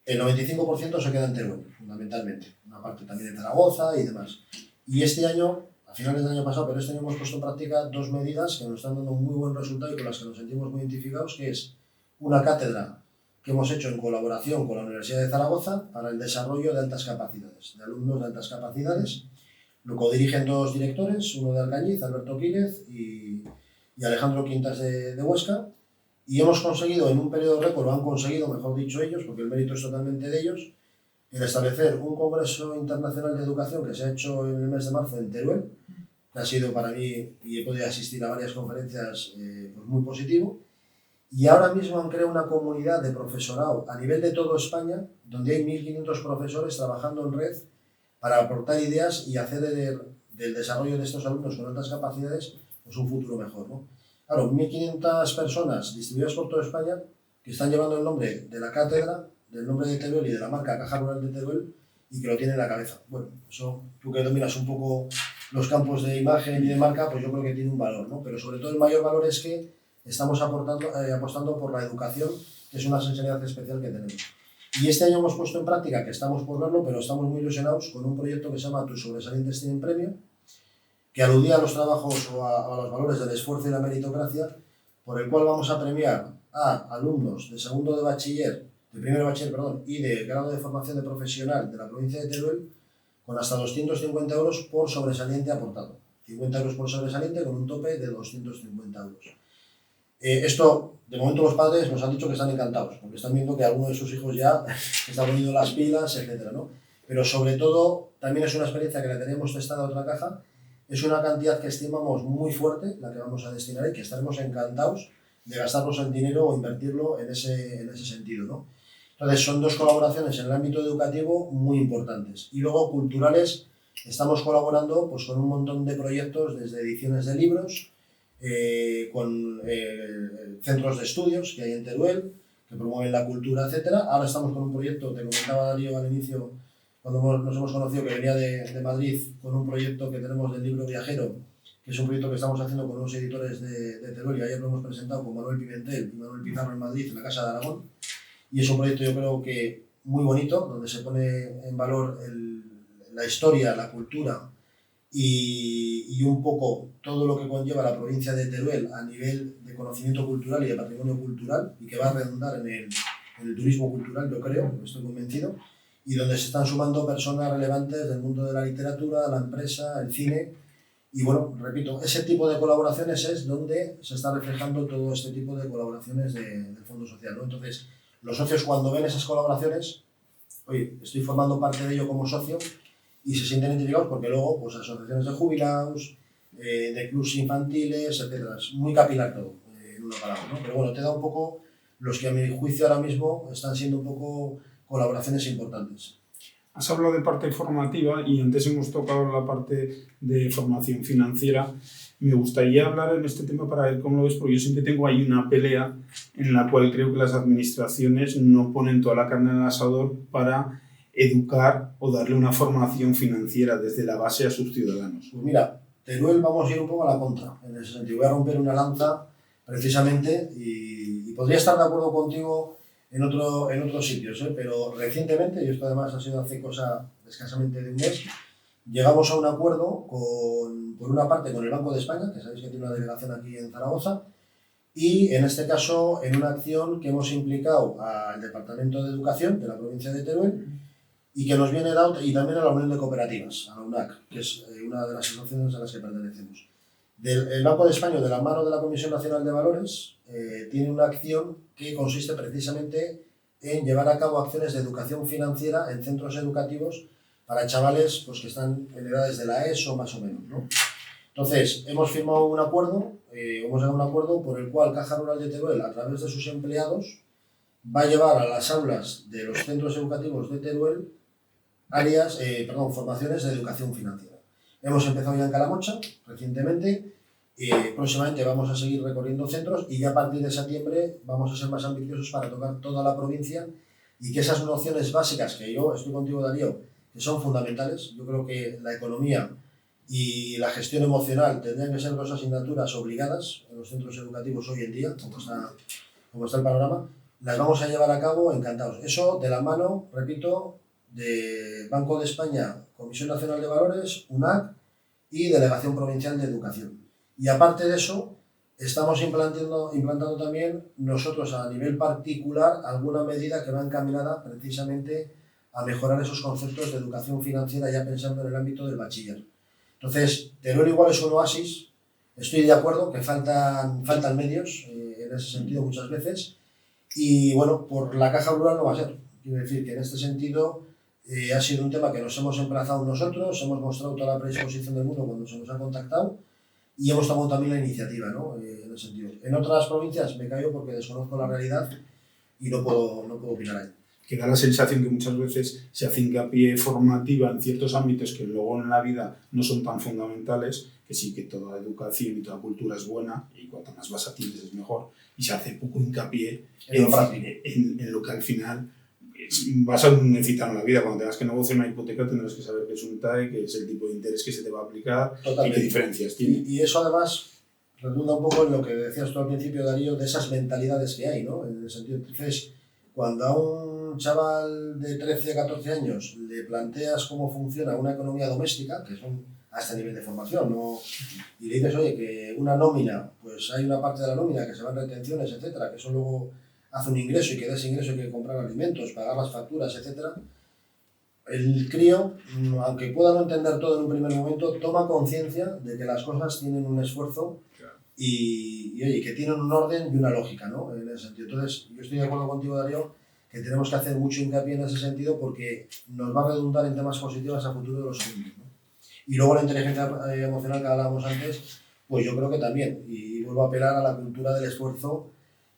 El 95% se queda en Teruel, fundamentalmente. Una parte también en Zaragoza y demás. Y este año, a finales del año pasado, pero este año hemos puesto en práctica dos medidas que nos están dando un muy buen resultado y con las que nos sentimos muy identificados, que es una cátedra que hemos hecho en colaboración con la Universidad de Zaragoza para el desarrollo de altas capacidades, de alumnos de altas capacidades. Lo codirigen dos directores, uno de Alcañiz, Alberto Quílez, y Alejandro Quintas de Huesca. Y hemos conseguido, en un periodo récord, lo han conseguido, mejor dicho ellos, porque el mérito es totalmente de ellos, el establecer un Congreso Internacional de Educación que se ha hecho en el mes de marzo en Teruel, que ha sido para mí, y he podido asistir a varias conferencias, pues muy positivo. Y ahora mismo han creado una comunidad de profesorado a nivel de toda España, donde hay 1.500 profesores trabajando en red para aportar ideas y hacer del desarrollo de estos alumnos con altas capacidades pues un futuro mejor, ¿no? Claro, 1.500 personas distribuidas por toda España que están llevando el nombre de la cátedra, del nombre de Teruel y de la marca Caja Rural de Teruel y que lo tienen en la cabeza. Bueno, eso tú que dominas un poco los campos de imagen y de marca, pues yo creo que tiene un valor, ¿no? Pero sobre todo el mayor valor es que estamos apostando por la educación, que es una sensibilidad especial que tenemos. Y este año hemos puesto en práctica, que estamos por verlo, pero estamos muy ilusionados con un proyecto que se llama Tus sobresalientes tienen premio, que aludía a los trabajos o a los valores del esfuerzo y la meritocracia, por el cual vamos a premiar a alumnos de segundo de bachiller, de primero de bachiller, perdón, y de grado de formación de profesional de la provincia de Teruel, con hasta 250 euros por sobresaliente aportado. 50 euros por sobresaliente con un tope de 250 euros. Esto, de momento los padres nos han dicho que están encantados, porque están viendo que alguno de sus hijos ya está poniendo las pilas, etcétera, ¿no? Pero sobre todo, también es una experiencia que la tenemos testada a otra caja, es una cantidad que estimamos muy fuerte, la que vamos a destinar y que estaremos encantados de gastarnos el dinero o invertirlo en ese sentido, ¿no? Entonces, son dos colaboraciones en el ámbito educativo muy importantes. Y luego, culturales, estamos colaborando pues, con un montón de proyectos, desde ediciones de libros, con centros de estudios que hay en Teruel, que promueven la cultura, etc. Ahora estamos con un proyecto, te comentaba Darío al inicio, cuando nos hemos conocido, que venía de Madrid, con un proyecto que tenemos del libro viajero, que es un proyecto que estamos haciendo con unos editores de Teruel, y ayer lo hemos presentado con Manuel Pimentel y Manuel Pizarro en Madrid, en la Casa de Aragón, y es un proyecto yo creo que muy bonito, donde se pone en valor la historia, la cultura, y un poco todo lo que conlleva la provincia de Teruel a nivel de conocimiento cultural y de patrimonio cultural, y que va a redundar en el turismo cultural, yo creo, estoy convencido, y donde se están sumando personas relevantes del mundo de la literatura, la empresa, el cine, y bueno, repito, ese tipo de colaboraciones es donde se está reflejando todo este tipo de colaboraciones del Fondo Social, ¿no? Entonces, los socios cuando ven esas colaboraciones, oye, estoy formando parte de ello como socio, y se sienten identificados porque luego, pues asociaciones de jubilados, de clubs infantiles, etcétera. Es muy capilar todo, en una palabra, ¿no? Pero bueno, te da un poco los que a mi juicio ahora mismo están siendo un poco colaboraciones importantes. Has hablado de parte formativa y antes hemos tocado la parte de formación financiera. Me gustaría hablar en este tema para ver cómo lo ves, porque yo siempre tengo ahí una pelea en la cual creo que las administraciones no ponen toda la carne en el asador para educar o darle una formación financiera desde la base a sus ciudadanos. Pues mira, Teruel vamos a ir un poco a la contra, en ese sentido. Voy a romper una lanza precisamente y podría estar de acuerdo contigo en otros sitios, pero recientemente, y esto además ha sido hace cosa escasamente de un mes, llegamos a un acuerdo por una parte con el Banco de España, que sabéis que tiene una delegación aquí en Zaragoza, y en este caso en una acción que hemos implicado al Departamento de Educación de la provincia de Teruel, y que nos viene dado, y también a la Unión de Cooperativas, a la UNAC, que es una de las asociaciones a las que pertenecemos. El Banco de España, de la mano de la Comisión Nacional de Valores, tiene una acción que consiste precisamente en llevar a cabo acciones de educación financiera en centros educativos para chavales pues, que están en edades de la ESO más o menos, ¿no? Entonces, hemos firmado un acuerdo, hemos llegado a un acuerdo por el cual Caja Rural de Teruel, a través de sus empleados, va a llevar a las aulas de los centros educativos de Teruel formaciones de educación financiera. Hemos empezado ya en Calamocha recientemente, próximamente vamos a seguir recorriendo centros y ya a partir de septiembre vamos a ser más ambiciosos para tocar toda la provincia y que esas nociones básicas, que yo estoy contigo, Darío, que son fundamentales. Yo creo que la economía y la gestión emocional tendrían que ser dos asignaturas obligadas en los centros educativos hoy en día, como está el panorama. Las vamos a llevar a cabo encantados. Eso de la mano, repito, de Banco de España, Comisión Nacional de Valores, UNAC y Delegación Provincial de Educación. Y aparte de eso, estamos implantando también nosotros a nivel particular alguna medida que va encaminada precisamente a mejorar esos conceptos de educación financiera ya pensando en el ámbito del bachiller. Entonces, Teruel igual es un oasis, estoy de acuerdo que faltan medios en ese sentido muchas veces y bueno, por la Caja Rural no va a ser. Quiero decir que en este sentido ha sido un tema que nos hemos emplazado nosotros, hemos mostrado toda la predisposición del mundo cuando se nos ha contactado y hemos tomado también la iniciativa, ¿no? En ese sentido. En otras provincias me callo porque desconozco la realidad y no puedo opinar ahí. Que da la sensación que muchas veces se hace hincapié formativa en ciertos ámbitos que luego en la vida no son tan fundamentales, que sí que toda educación y toda cultura es buena y cuanto más vas a tienes es mejor, y se hace poco hincapié en lo que al final vas a necesitar en la vida. Cuando tengas que negociar una hipoteca tendrás que saber qué es un TAE, qué es el tipo de interés que se te va a aplicar. Totalmente. Y qué diferencias tiene. Y eso además redunda un poco en lo que decías tú al principio, Darío, de esas mentalidades que hay, ¿no? En el sentido, entonces, cuando a un chaval de 13 a 14 años le planteas cómo funciona una economía doméstica, que son a este nivel de formación, ¿no? Y le dices, oye, que una nómina, pues hay una parte de la nómina que se va en retenciones, etcétera, que eso luego hace un ingreso y que de ese ingreso hay que comprar alimentos, pagar las facturas, etcétera. El crío, aunque pueda no entender todo en un primer momento, toma conciencia de que las cosas tienen un esfuerzo y oye, que tienen un orden y una lógica, ¿no? En ese sentido. Entonces, yo estoy de acuerdo contigo, Darío, que tenemos que hacer mucho hincapié en ese sentido porque nos va a redundar en temas positivos a futuro de los alumnos, ¿no? Y luego la inteligencia emocional que hablábamos antes, pues yo creo que también, y vuelvo a apelar a la cultura del esfuerzo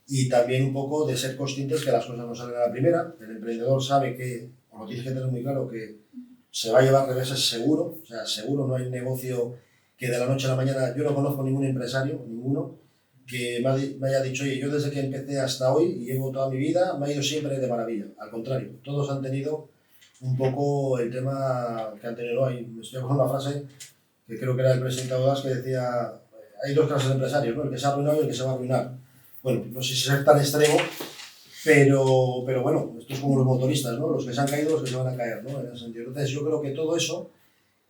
y también un poco de ser conscientes que las cosas no salen a la primera. El emprendedor sabe que, o lo tienes que tener muy claro, que se va a llevar reveses seguro, o sea, seguro, no hay negocio que de la noche a la mañana, yo no conozco ningún empresario, ninguno, que me haya dicho, oye, yo desde que empecé hasta hoy y llevo toda mi vida, me ha ido siempre de maravilla. Al contrario, todos han tenido un poco el tema que han tenido hoy. Me estoy acordando una frase que creo que era el presidente Audaz que decía, hay dos clases de empresarios, ¿no? El que se ha arruinado y el que se va a arruinar. Bueno, no sé si es tan extremo, pero bueno, esto es como los motoristas, ¿no? Los que se han caído, los que se van a caer, ¿no? En ese sentido. Entonces yo creo que todo eso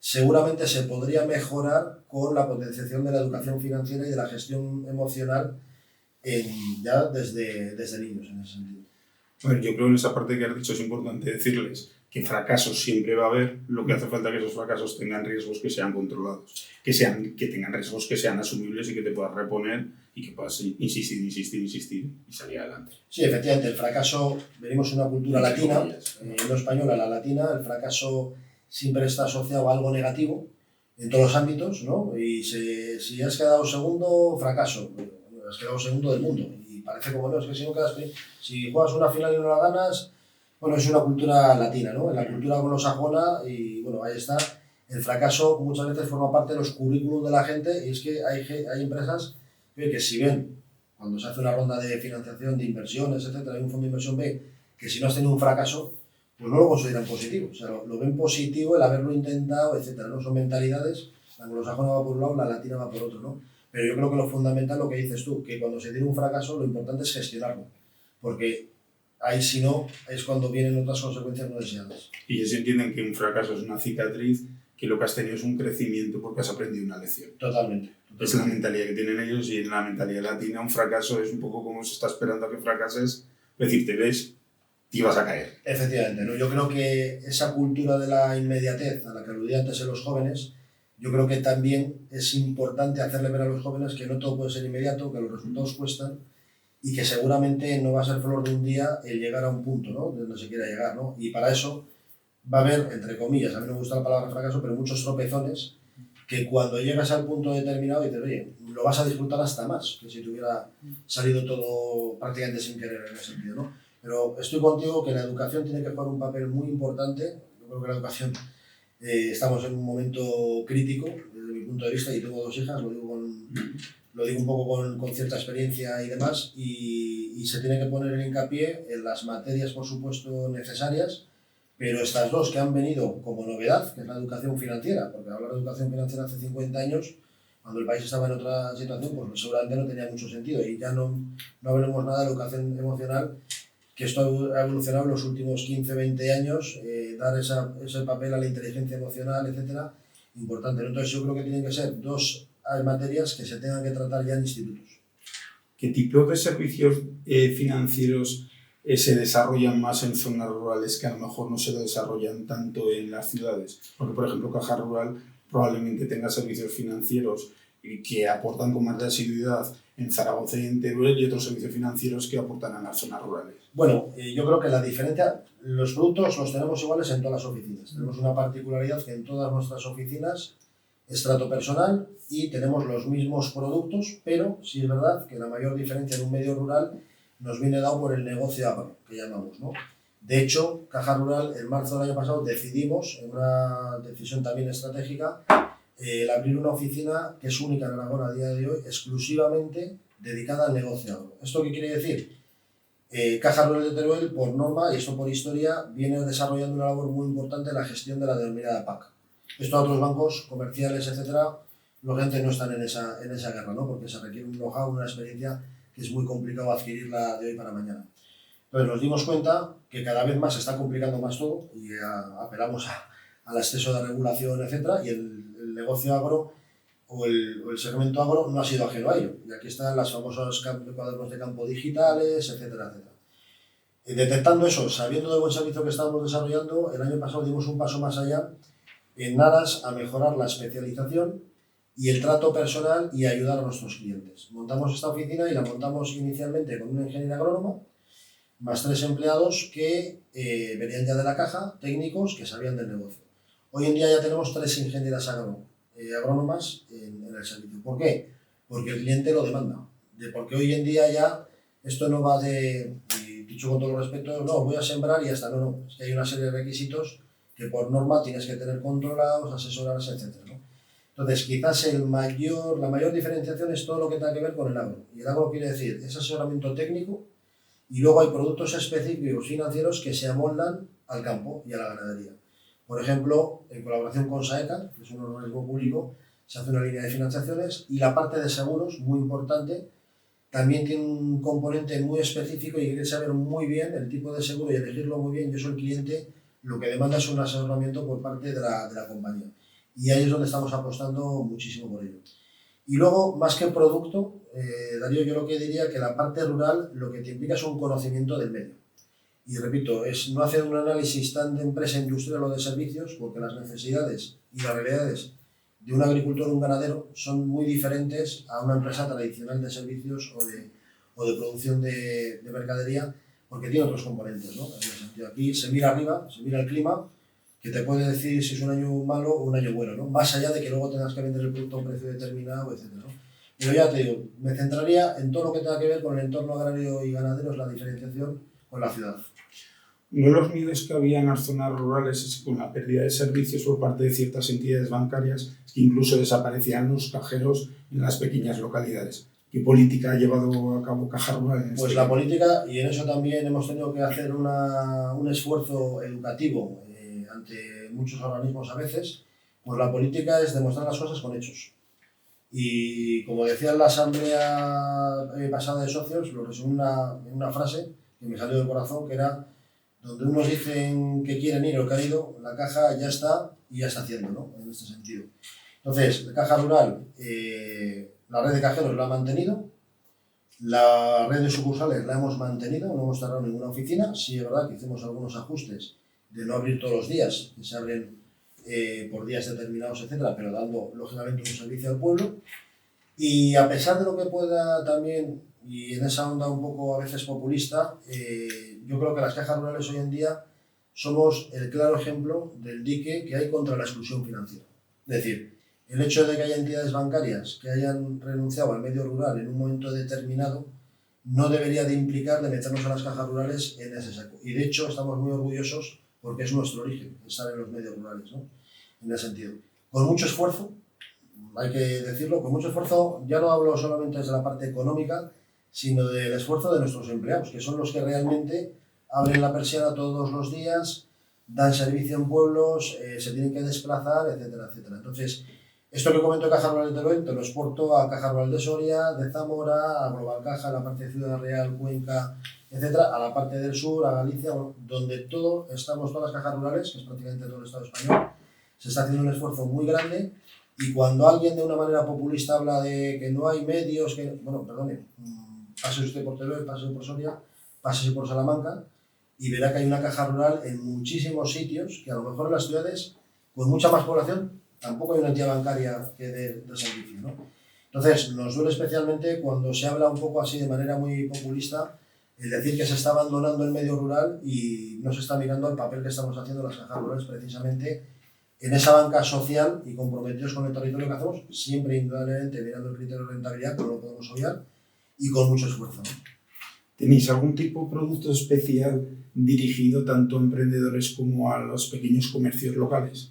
seguramente se podría mejorar con la potenciación de la educación financiera y de la gestión emocional ya desde niños, en ese sentido. Bueno, yo creo que en esa parte que has dicho es importante decirles que fracasos siempre va a haber, lo que hace falta es que esos fracasos tengan riesgos que sean controlados, que tengan riesgos que sean asumibles y que te puedas reponer y que puedas insistir y salir adelante. Sí, efectivamente, el fracaso, venimos de una cultura latina, no española, la latina, el fracaso siempre está asociado a algo negativo en todos los ámbitos, ¿no? Y si has quedado segundo, fracaso, has quedado segundo del mundo. Y parece como no, es que si juegas una final y no la ganas, bueno, es una cultura latina, ¿no? En la cultura anglosajona, y bueno, ahí está, el fracaso muchas veces forma parte de los currículums de la gente, y es que hay empresas que si ven, cuando se hace una ronda de financiación, de inversiones, etcétera, hay un fondo de inversión, ve que si no has tenido un fracaso, pues no lo consideran positivo, o sea, lo ven positivo el haberlo intentado, etcétera, ¿no? Son mentalidades, la anglosajona va por un lado, la latina va por otro, ¿no? Pero yo creo que lo fundamental, lo que dices tú, que cuando se tiene un fracaso, lo importante es gestionarlo, porque ahí si no, es cuando vienen otras consecuencias no deseadas. Y ellos entienden que un fracaso es una cicatriz, que lo que has tenido es un crecimiento porque has aprendido una lección. Totalmente. Es la mentalidad que tienen ellos, y en la mentalidad latina un fracaso es un poco como se está esperando a que fracases, decirte, ves, te ibas a caer. Efectivamente, ¿no? Yo creo que esa cultura de la inmediatez a la que aludí antes en los jóvenes, yo creo que también es importante hacerle ver a los jóvenes que no todo puede ser inmediato, que los resultados cuestan y que seguramente no va a ser flor de un día el llegar a un punto, ¿no?, de donde se quiera llegar, ¿no? Y para eso va a haber, entre comillas, a mí no me gusta la palabra fracaso, pero muchos tropezones que cuando llegas al punto determinado dices, oye, lo vas a disfrutar hasta más que si te hubiera salido todo prácticamente sin querer en ese sentido, ¿no? Pero estoy contigo que la educación tiene que jugar un papel muy importante. Yo creo que la educación, estamos en un momento crítico desde mi punto de vista, y tengo 2 hijas, lo digo un poco con cierta experiencia y demás, y se tiene que poner el hincapié en las materias, por supuesto, necesarias, pero estas 2 que han venido como novedad, que es la educación financiera, porque hablar de educación financiera hace 50 años, cuando el país estaba en otra situación, pues seguramente no tenía mucho sentido, y ya no hablemos nada de educación emocional, que esto ha evolucionado en los últimos 15, 20 años, dar ese papel a la inteligencia emocional, etcétera, importante. Entonces yo creo que tienen que ser 2 materias que se tengan que tratar ya en institutos. ¿Qué tipo de servicios financieros se desarrollan más en zonas rurales que a lo mejor no se desarrollan tanto en las ciudades? Porque, por ejemplo, Caja Rural probablemente tenga servicios financieros que aportan con más asiduidad en Zaragoza y en Teruel, y otros servicios financieros que aportan a las zonas rurales. Bueno, yo creo que la diferencia, los productos los tenemos iguales en todas las oficinas. Tenemos una particularidad que en todas nuestras oficinas es trato personal y tenemos los mismos productos, pero sí es verdad que la mayor diferencia en un medio rural nos viene dado por el negocio agro, que llamamos, ¿no? De hecho, Caja Rural, en marzo del año pasado, decidimos, en una decisión también estratégica, el abrir una oficina que es única en Aragón a día de hoy, exclusivamente dedicada al negocio agro. ¿Esto qué quiere decir? Caja Rural de Teruel, por norma, y esto por historia, viene desarrollando una labor muy importante en la gestión de la denominada PAC. Esto a otros bancos comerciales, etcétera, lógicamente no están en esa guerra, ¿no? Porque se requiere un know-how, una experiencia que es muy complicado adquirirla de hoy para mañana. Entonces nos dimos cuenta que cada vez más se está complicando más todo y apelamos al exceso de regulación, etcétera, y el negocio agro o el segmento agro no ha sido ajeno a ello. Y aquí están las famosos cuadernos de campo digitales, etcétera, etcétera. Detectando eso, sabiendo del buen servicio que estábamos desarrollando, el año pasado dimos un paso más allá en aras a mejorar la especialización y el trato personal y ayudar a nuestros clientes. Montamos esta oficina y la montamos inicialmente con una ingeniera agrónoma, más 3 empleados que venían ya de la caja, técnicos que sabían del negocio. Hoy en día ya tenemos 3 ingenieras agrónomas en el servicio. ¿Por qué? Porque el cliente lo demanda. Porque hoy en día ya esto no va de, y dicho con todo el respeto, no, voy a sembrar y ya está. No, es que hay una serie de requisitos que por norma tienes que tener controlados, asesorarse, etc., ¿no? Entonces, quizás la mayor diferenciación es todo lo que tenga que ver con el agro. Y el agro quiere decir ese asesoramiento técnico, y luego hay productos específicos financieros que se amoldan al campo y a la ganadería. Por ejemplo, en colaboración con SAECA, que es un organismo público, se hace una línea de financiaciones, y la parte de seguros, muy importante, también tiene un componente muy específico y hay que saber muy bien el tipo de seguro y elegirlo muy bien. Y eso el cliente lo que demanda es un asesoramiento por parte de la compañía. Y ahí es donde estamos apostando muchísimo por ello. Y luego, más que producto, Darío, yo lo que diría que la parte rural lo que te implica es un conocimiento del medio. Y repito, es no hacer un análisis tan de empresa industrial o de servicios, porque las necesidades y las realidades de un agricultor o un ganadero son muy diferentes a una empresa tradicional de servicios o de producción de mercadería, porque tiene otros componentes, ¿no? En ese sentido, aquí se mira arriba, se mira el clima, que te puede decir si es un año malo o un año bueno, ¿no? Más allá de que luego tengas que vender el producto a un precio determinado, etc., ¿no? Pero ya te digo, me centraría en todo lo que tenga que ver con el entorno agrario y ganadero, es la diferenciación con la ciudad. Uno de los miedos que había en las zonas rurales es que con la pérdida de servicios por parte de ciertas entidades bancarias, que incluso desaparecían los cajeros en las pequeñas localidades. ¿Qué política ha llevado a cabo Caja Rural? Pues la política, y en eso también hemos tenido que hacer un esfuerzo educativo ante muchos organismos a veces, pues la política es demostrar las cosas con hechos. Y como decía en la asamblea pasada de socios, lo resumí en una frase que me salió del corazón, que era: donde unos dicen que quieren ir o que han ido, la Caja ya está y ya está haciendo, ¿no? En este sentido. Entonces, la Caja Rural, la red de cajeros la ha mantenido, la red de sucursales la hemos mantenido, no hemos cerrado ninguna oficina. Sí es verdad que hicimos algunos ajustes de no abrir todos los días, que se abren por días determinados, etcétera, pero dando lógicamente un servicio al pueblo. Y a pesar de lo que pueda también, y en esa onda un poco a veces populista, yo creo que las cajas rurales hoy en día somos el claro ejemplo del dique que hay contra la exclusión financiera. Es decir, el hecho de que haya entidades bancarias que hayan renunciado al medio rural en un momento determinado no debería de implicar de meternos a las cajas rurales en ese saco. Y de hecho estamos muy orgullosos porque es nuestro origen estar en los medios rurales, ¿no? En ese sentido. Con mucho esfuerzo, hay que decirlo, con mucho esfuerzo, ya no hablo solamente desde la parte económica, sino del esfuerzo de nuestros empleados, que son los que realmente abren la persiana todos los días, dan servicio en pueblos, se tienen que desplazar, etcétera, etcétera. Entonces, esto que comento de Caja Rural de Teruel, te lo exporto a Caja Rural de Soria, de Zamora, a Global Caja, a la parte de Ciudad Real, Cuenca, etcétera, a la parte del sur, a Galicia, bueno, donde todo, estamos todas las cajas rurales, que es prácticamente todo el Estado español, se está haciendo un esfuerzo muy grande. Y cuando alguien de una manera populista habla de que no hay medios, que, bueno, perdone, pase usted por Teruel, pase por Soria, pase por Salamanca y verá que hay una caja rural en muchísimos sitios, que a lo mejor en las ciudades, con mucha más población, tampoco hay una entidad bancaria que dé servicio, ¿no? Entonces, nos duele especialmente cuando se habla un poco así de manera muy populista, el decir que se está abandonando el medio rural y no se está mirando el papel que estamos haciendo las cajas rurales precisamente en esa banca social y comprometidos con el territorio que hacemos, siempre indudablemente mirando el criterio de rentabilidad, que no lo podemos obviar, y con mucho esfuerzo, ¿no? ¿Tenéis algún tipo de producto especial dirigido tanto a emprendedores como a los pequeños comercios locales?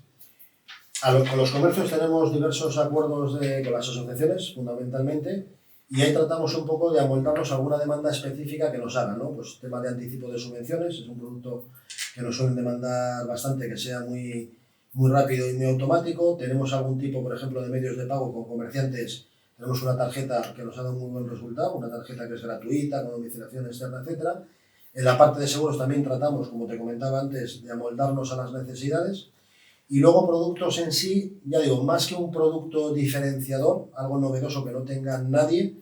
Con los comercios tenemos diversos acuerdos con las asociaciones, fundamentalmente, y ahí tratamos un poco de amoldarnos a alguna demanda específica que nos hagan, ¿no? Pues tema de anticipo de subvenciones, es un producto que nos suelen demandar bastante, que sea muy rápido y muy automático. Tenemos algún tipo, por ejemplo, de medios de pago con comerciantes. Tenemos una tarjeta que nos ha dado un muy buen resultado, una tarjeta que es gratuita, con domiciliación externa, etcétera. En la parte de seguros también tratamos, como te comentaba antes, de amoldarnos a las necesidades. Y luego productos en sí, ya digo, más que un producto diferenciador, algo novedoso que no tenga nadie,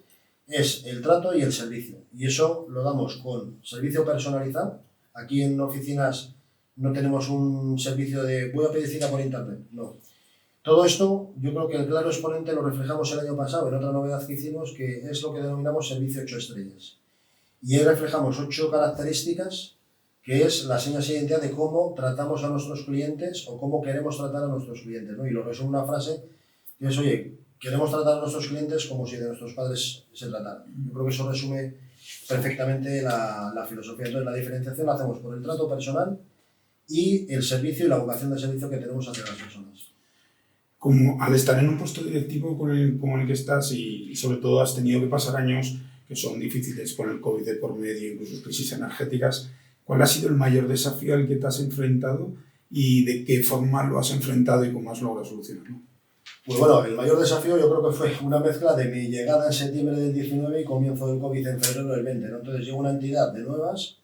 es el trato y el servicio. Y eso lo damos con servicio personalizado. Aquí en oficinas no tenemos un servicio de voy a pedir cita por internet, no. Todo esto, yo creo que el claro exponente lo reflejamos el año pasado en otra novedad que hicimos, que es lo que denominamos servicio 8 estrellas. Y ahí reflejamos 8 características, que es la seña de identidad de cómo tratamos a nuestros clientes o cómo queremos tratar a nuestros clientes, ¿no? Y lo resumo en una frase que es, oye, queremos tratar a nuestros clientes como si de nuestros padres se tratara. Yo creo que eso resume perfectamente la filosofía. Entonces, la diferenciación la hacemos por el trato personal y el servicio y la vocación de servicio que tenemos hacia las personas. Como al estar en un puesto directivo como el que estás y sobre todo has tenido que pasar años que son difíciles con el COVID de por medio, incluso crisis energéticas, ¿cuál ha sido el mayor desafío al que te has enfrentado y de qué forma lo has enfrentado y cómo has logrado solucionarlo? Pues bueno, el mayor desafío yo creo que fue una mezcla de mi llegada en septiembre del 19 y comienzo del COVID en febrero del 20, ¿no? Entonces llegó una entidad de nuevas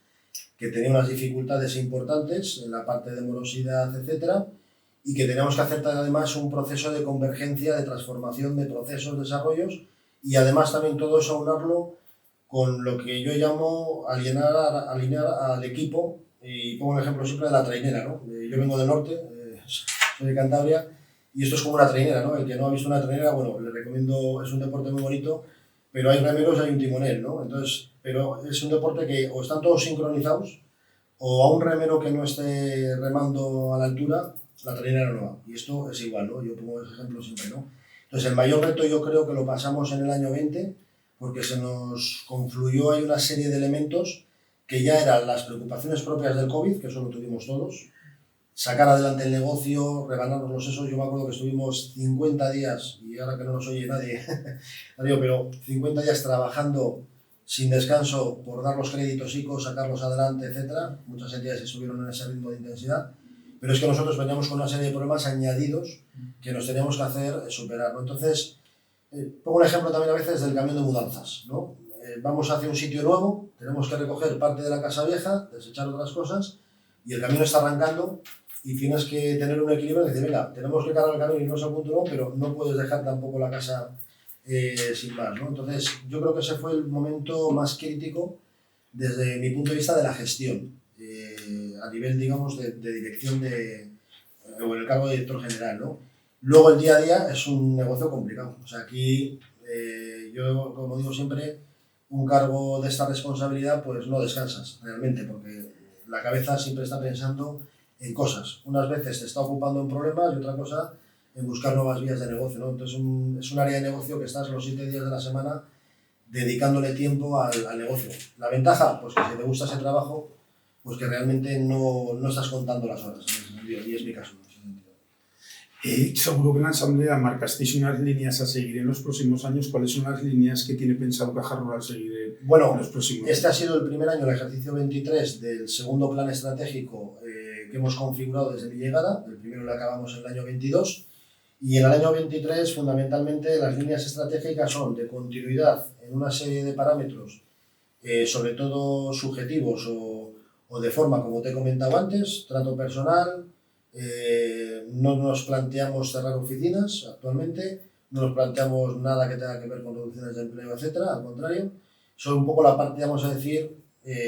que tenía unas dificultades importantes en la parte de morosidad, etcétera, y que teníamos que hacer además un proceso de convergencia, de transformación de procesos, desarrollos, y además también todo eso aunarlo con lo que yo llamo alinear al equipo, y pongo un ejemplo siempre de la trainera, ¿no? Yo vengo del norte, soy de Cantabria, y esto es como una trainera, ¿no? El que no ha visto una trainera, bueno, le recomiendo, es un deporte muy bonito, pero hay remeros y hay un timonel, ¿no? Entonces, pero es un deporte que o están todos sincronizados, o a un remero que no esté remando a la altura, la trainera no va. Y esto es igual, ¿no? Yo pongo ese ejemplo siempre, ¿no? Entonces, el mayor reto yo creo que lo pasamos en el año 20, porque se nos confluyó ahí una serie de elementos que ya eran las preocupaciones propias del COVID, que eso lo tuvimos todos, sacar adelante el negocio, rebanarnos los sesos. Yo me acuerdo que estuvimos 50 días, y ahora que no nos oye nadie, pero 50 días trabajando sin descanso por dar los créditos ICO, sacarlos adelante, etcétera. Muchas entidades estuvieron en ese ritmo de intensidad, pero es que nosotros veníamos con una serie de problemas añadidos que nos teníamos que hacer superar, ¿no? Entonces, pongo un ejemplo también a veces del camión de mudanzas, ¿no? Vamos hacia un sitio nuevo, tenemos que recoger parte de la casa vieja, desechar otras cosas, y el camión está arrancando y tienes que tener un equilibrio y decir, venga, tenemos que cargar el camión y irnos al punto nuevo, pero no puedes dejar tampoco la casa sin más, ¿no? Entonces, yo creo que ese fue el momento más crítico desde mi punto de vista de la gestión, a nivel, digamos, de dirección o en el cargo de director general, ¿no? Luego el día a día es un negocio complicado. O sea, aquí yo, como digo siempre, un cargo de esta responsabilidad, pues no descansas realmente, porque la cabeza siempre está pensando en cosas. Unas veces te está ocupando en problemas y otra cosa en buscar nuevas vías de negocio, ¿no? Entonces es un área de negocio que estás los 7 días de la semana dedicándole tiempo al negocio. La ventaja, pues que si te gusta ese trabajo, pues que realmente no estás contando las horas, en ese sentido, y es mi caso. En ese sentido. Seguro que en la asamblea marcasteis unas líneas a seguir en los próximos años. ¿Cuáles son las líneas que tiene pensado Caja Rural seguir en los próximos años? Este ha sido el primer año, el ejercicio 23, del segundo plan estratégico que hemos configurado desde mi llegada. El primero lo acabamos en el año 22. Y en el año 23, fundamentalmente, las líneas estratégicas son de continuidad en una serie de parámetros, sobre todo subjetivos o de forma, como te he comentado antes, trato personal. No nos planteamos cerrar oficinas actualmente, no nos planteamos nada que tenga que ver con reducciones de empleo, etcétera, al contrario, son un poco la parte, vamos a decir,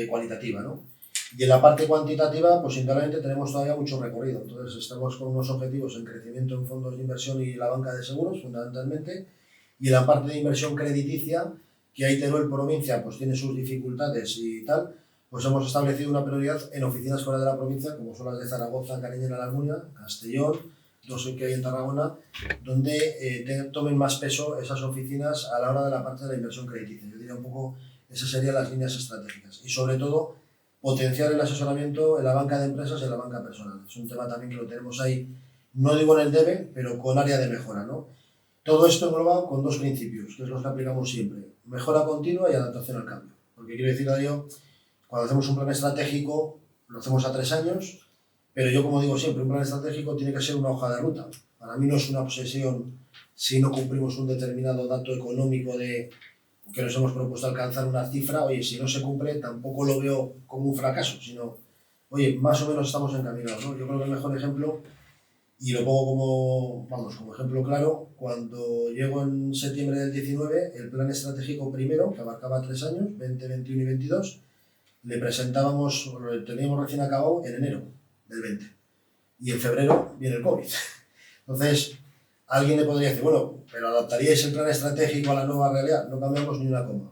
cualitativa, ¿no? Y en la parte cuantitativa, pues indudablemente tenemos todavía mucho recorrido. Entonces estamos con unos objetivos en crecimiento en fondos de inversión y la banca de seguros, fundamentalmente, y en la parte de inversión crediticia, que ahí Teruel provincia pues tiene sus dificultades y tal, pues hemos establecido una prioridad en oficinas fuera de la provincia, como son las de Zaragoza, Cariñena, La Almunia, Castellón, 2 que hay en Tarragona, donde tomen más peso esas oficinas a la hora de la parte de la inversión crediticia. Yo diría un poco, esas serían las líneas estratégicas. Y sobre todo, potenciar el asesoramiento en la banca de empresas y en la banca personal. Es un tema también que lo tenemos ahí, no digo en el debe, pero con área de mejora, ¿no? Todo esto engloba con 2 principios, que es los que aplicamos siempre: mejora continua y adaptación al cambio. Porque quiero decir, yo, cuando hacemos un plan estratégico, lo hacemos a 3 años, pero yo, como digo siempre, un plan estratégico tiene que ser una hoja de ruta. Para mí no es una obsesión si no cumplimos un determinado dato económico que nos hemos propuesto alcanzar una cifra. Oye, si no se cumple, tampoco lo veo como un fracaso, sino, oye, más o menos estamos encaminados, ¿no? Yo creo que el mejor ejemplo, y lo pongo como ejemplo claro, cuando llego en septiembre del 19, el plan estratégico primero, que abarcaba 3 años, 20, 21 y 22, le presentábamos, lo teníamos recién acabado en enero del 20. Y en febrero viene el COVID. Entonces, alguien le podría decir, bueno, pero ¿adaptaríais el plan estratégico a la nueva realidad? No cambiamos ni una coma.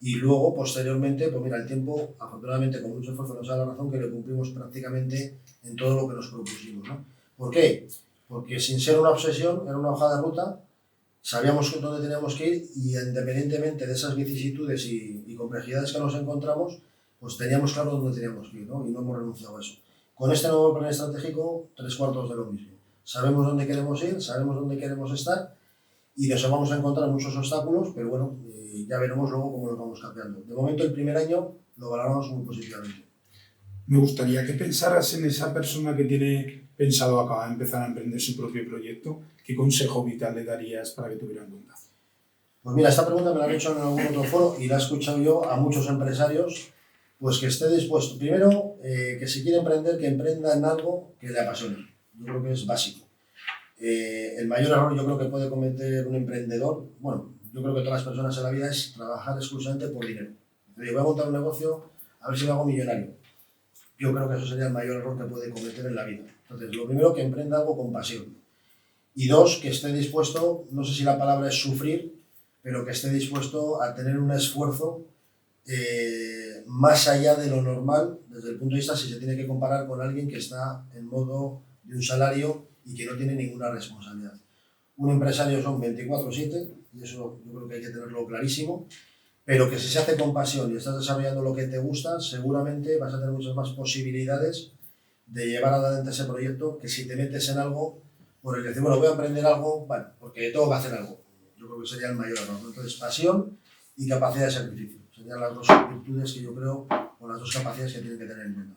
Y luego, posteriormente, pues mira, el tiempo, afortunadamente, con mucho esfuerzo nos da la razón que le cumplimos prácticamente en todo lo que nos propusimos, ¿no? ¿Por qué? Porque sin ser una obsesión, era una hoja de ruta, sabíamos dónde teníamos que ir y independientemente de esas vicisitudes y complejidades que nos encontramos, pues teníamos claro dónde teníamos que ir, ¿no? Y no hemos renunciado a eso. Con este nuevo plan estratégico, 3/4 de lo mismo. Sabemos dónde queremos ir, sabemos dónde queremos estar y nos vamos a encontrar muchos obstáculos, pero bueno, ya veremos luego cómo los vamos cambiando. De momento, el primer año lo valoramos muy positivamente. Me gustaría que pensaras en esa persona que tiene pensado acabar de empezar a emprender su propio proyecto. ¿Qué consejo vital le darías para que tuviera en cuenta? Pues mira, esta pregunta me la han hecho en algún otro foro y la he escuchado yo a muchos empresarios, pues que esté dispuesto, primero, que si quiere emprender, que emprenda en algo que le apasione. Yo creo que es básico. El mayor error yo creo que puede cometer un emprendedor, bueno, yo creo que todas las personas en la vida, es trabajar exclusivamente por dinero. Voy a montar un negocio, a ver si me hago millonario. Yo creo que eso sería el mayor error que puede cometer en la vida. Entonces, lo primero, que emprenda algo con pasión. Y 2, que esté dispuesto, no sé si la palabra es sufrir, pero que esté dispuesto a tener un esfuerzo más allá de lo normal, desde el punto de vista si se tiene que comparar con alguien que está en modo de un salario y que no tiene ninguna responsabilidad. Un empresario son 24/7, y eso yo creo que hay que tenerlo clarísimo, pero que si se hace con pasión y estás desarrollando lo que te gusta, seguramente vas a tener muchas más posibilidades de llevar adelante ese proyecto que si te metes en algo por el que decir, bueno, voy a aprender algo, bueno, porque tengo que hacer algo. Yo creo que sería el mayor error, ¿no? Entonces, pasión y capacidad de sacrificio. Serían las 2 virtudes que yo creo, o las 2 capacidades que tienen que tener en cuenta.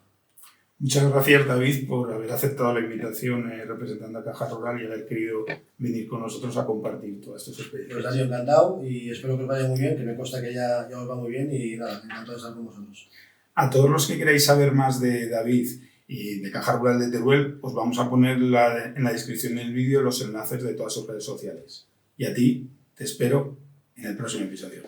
Muchas gracias, David, por haber aceptado la invitación representando a Caja Rural y haber querido venir con nosotros a compartir todas estas experiencias. Pues ha sido encantado y espero que os vaya muy bien, que me consta que ya os va muy bien y nada, encantado de estar con vosotros. A todos los que queráis saber más de David y de Caja Rural de Teruel, os vamos a poner en la descripción del vídeo los enlaces de todas sus redes sociales. Y a ti te espero en el próximo episodio.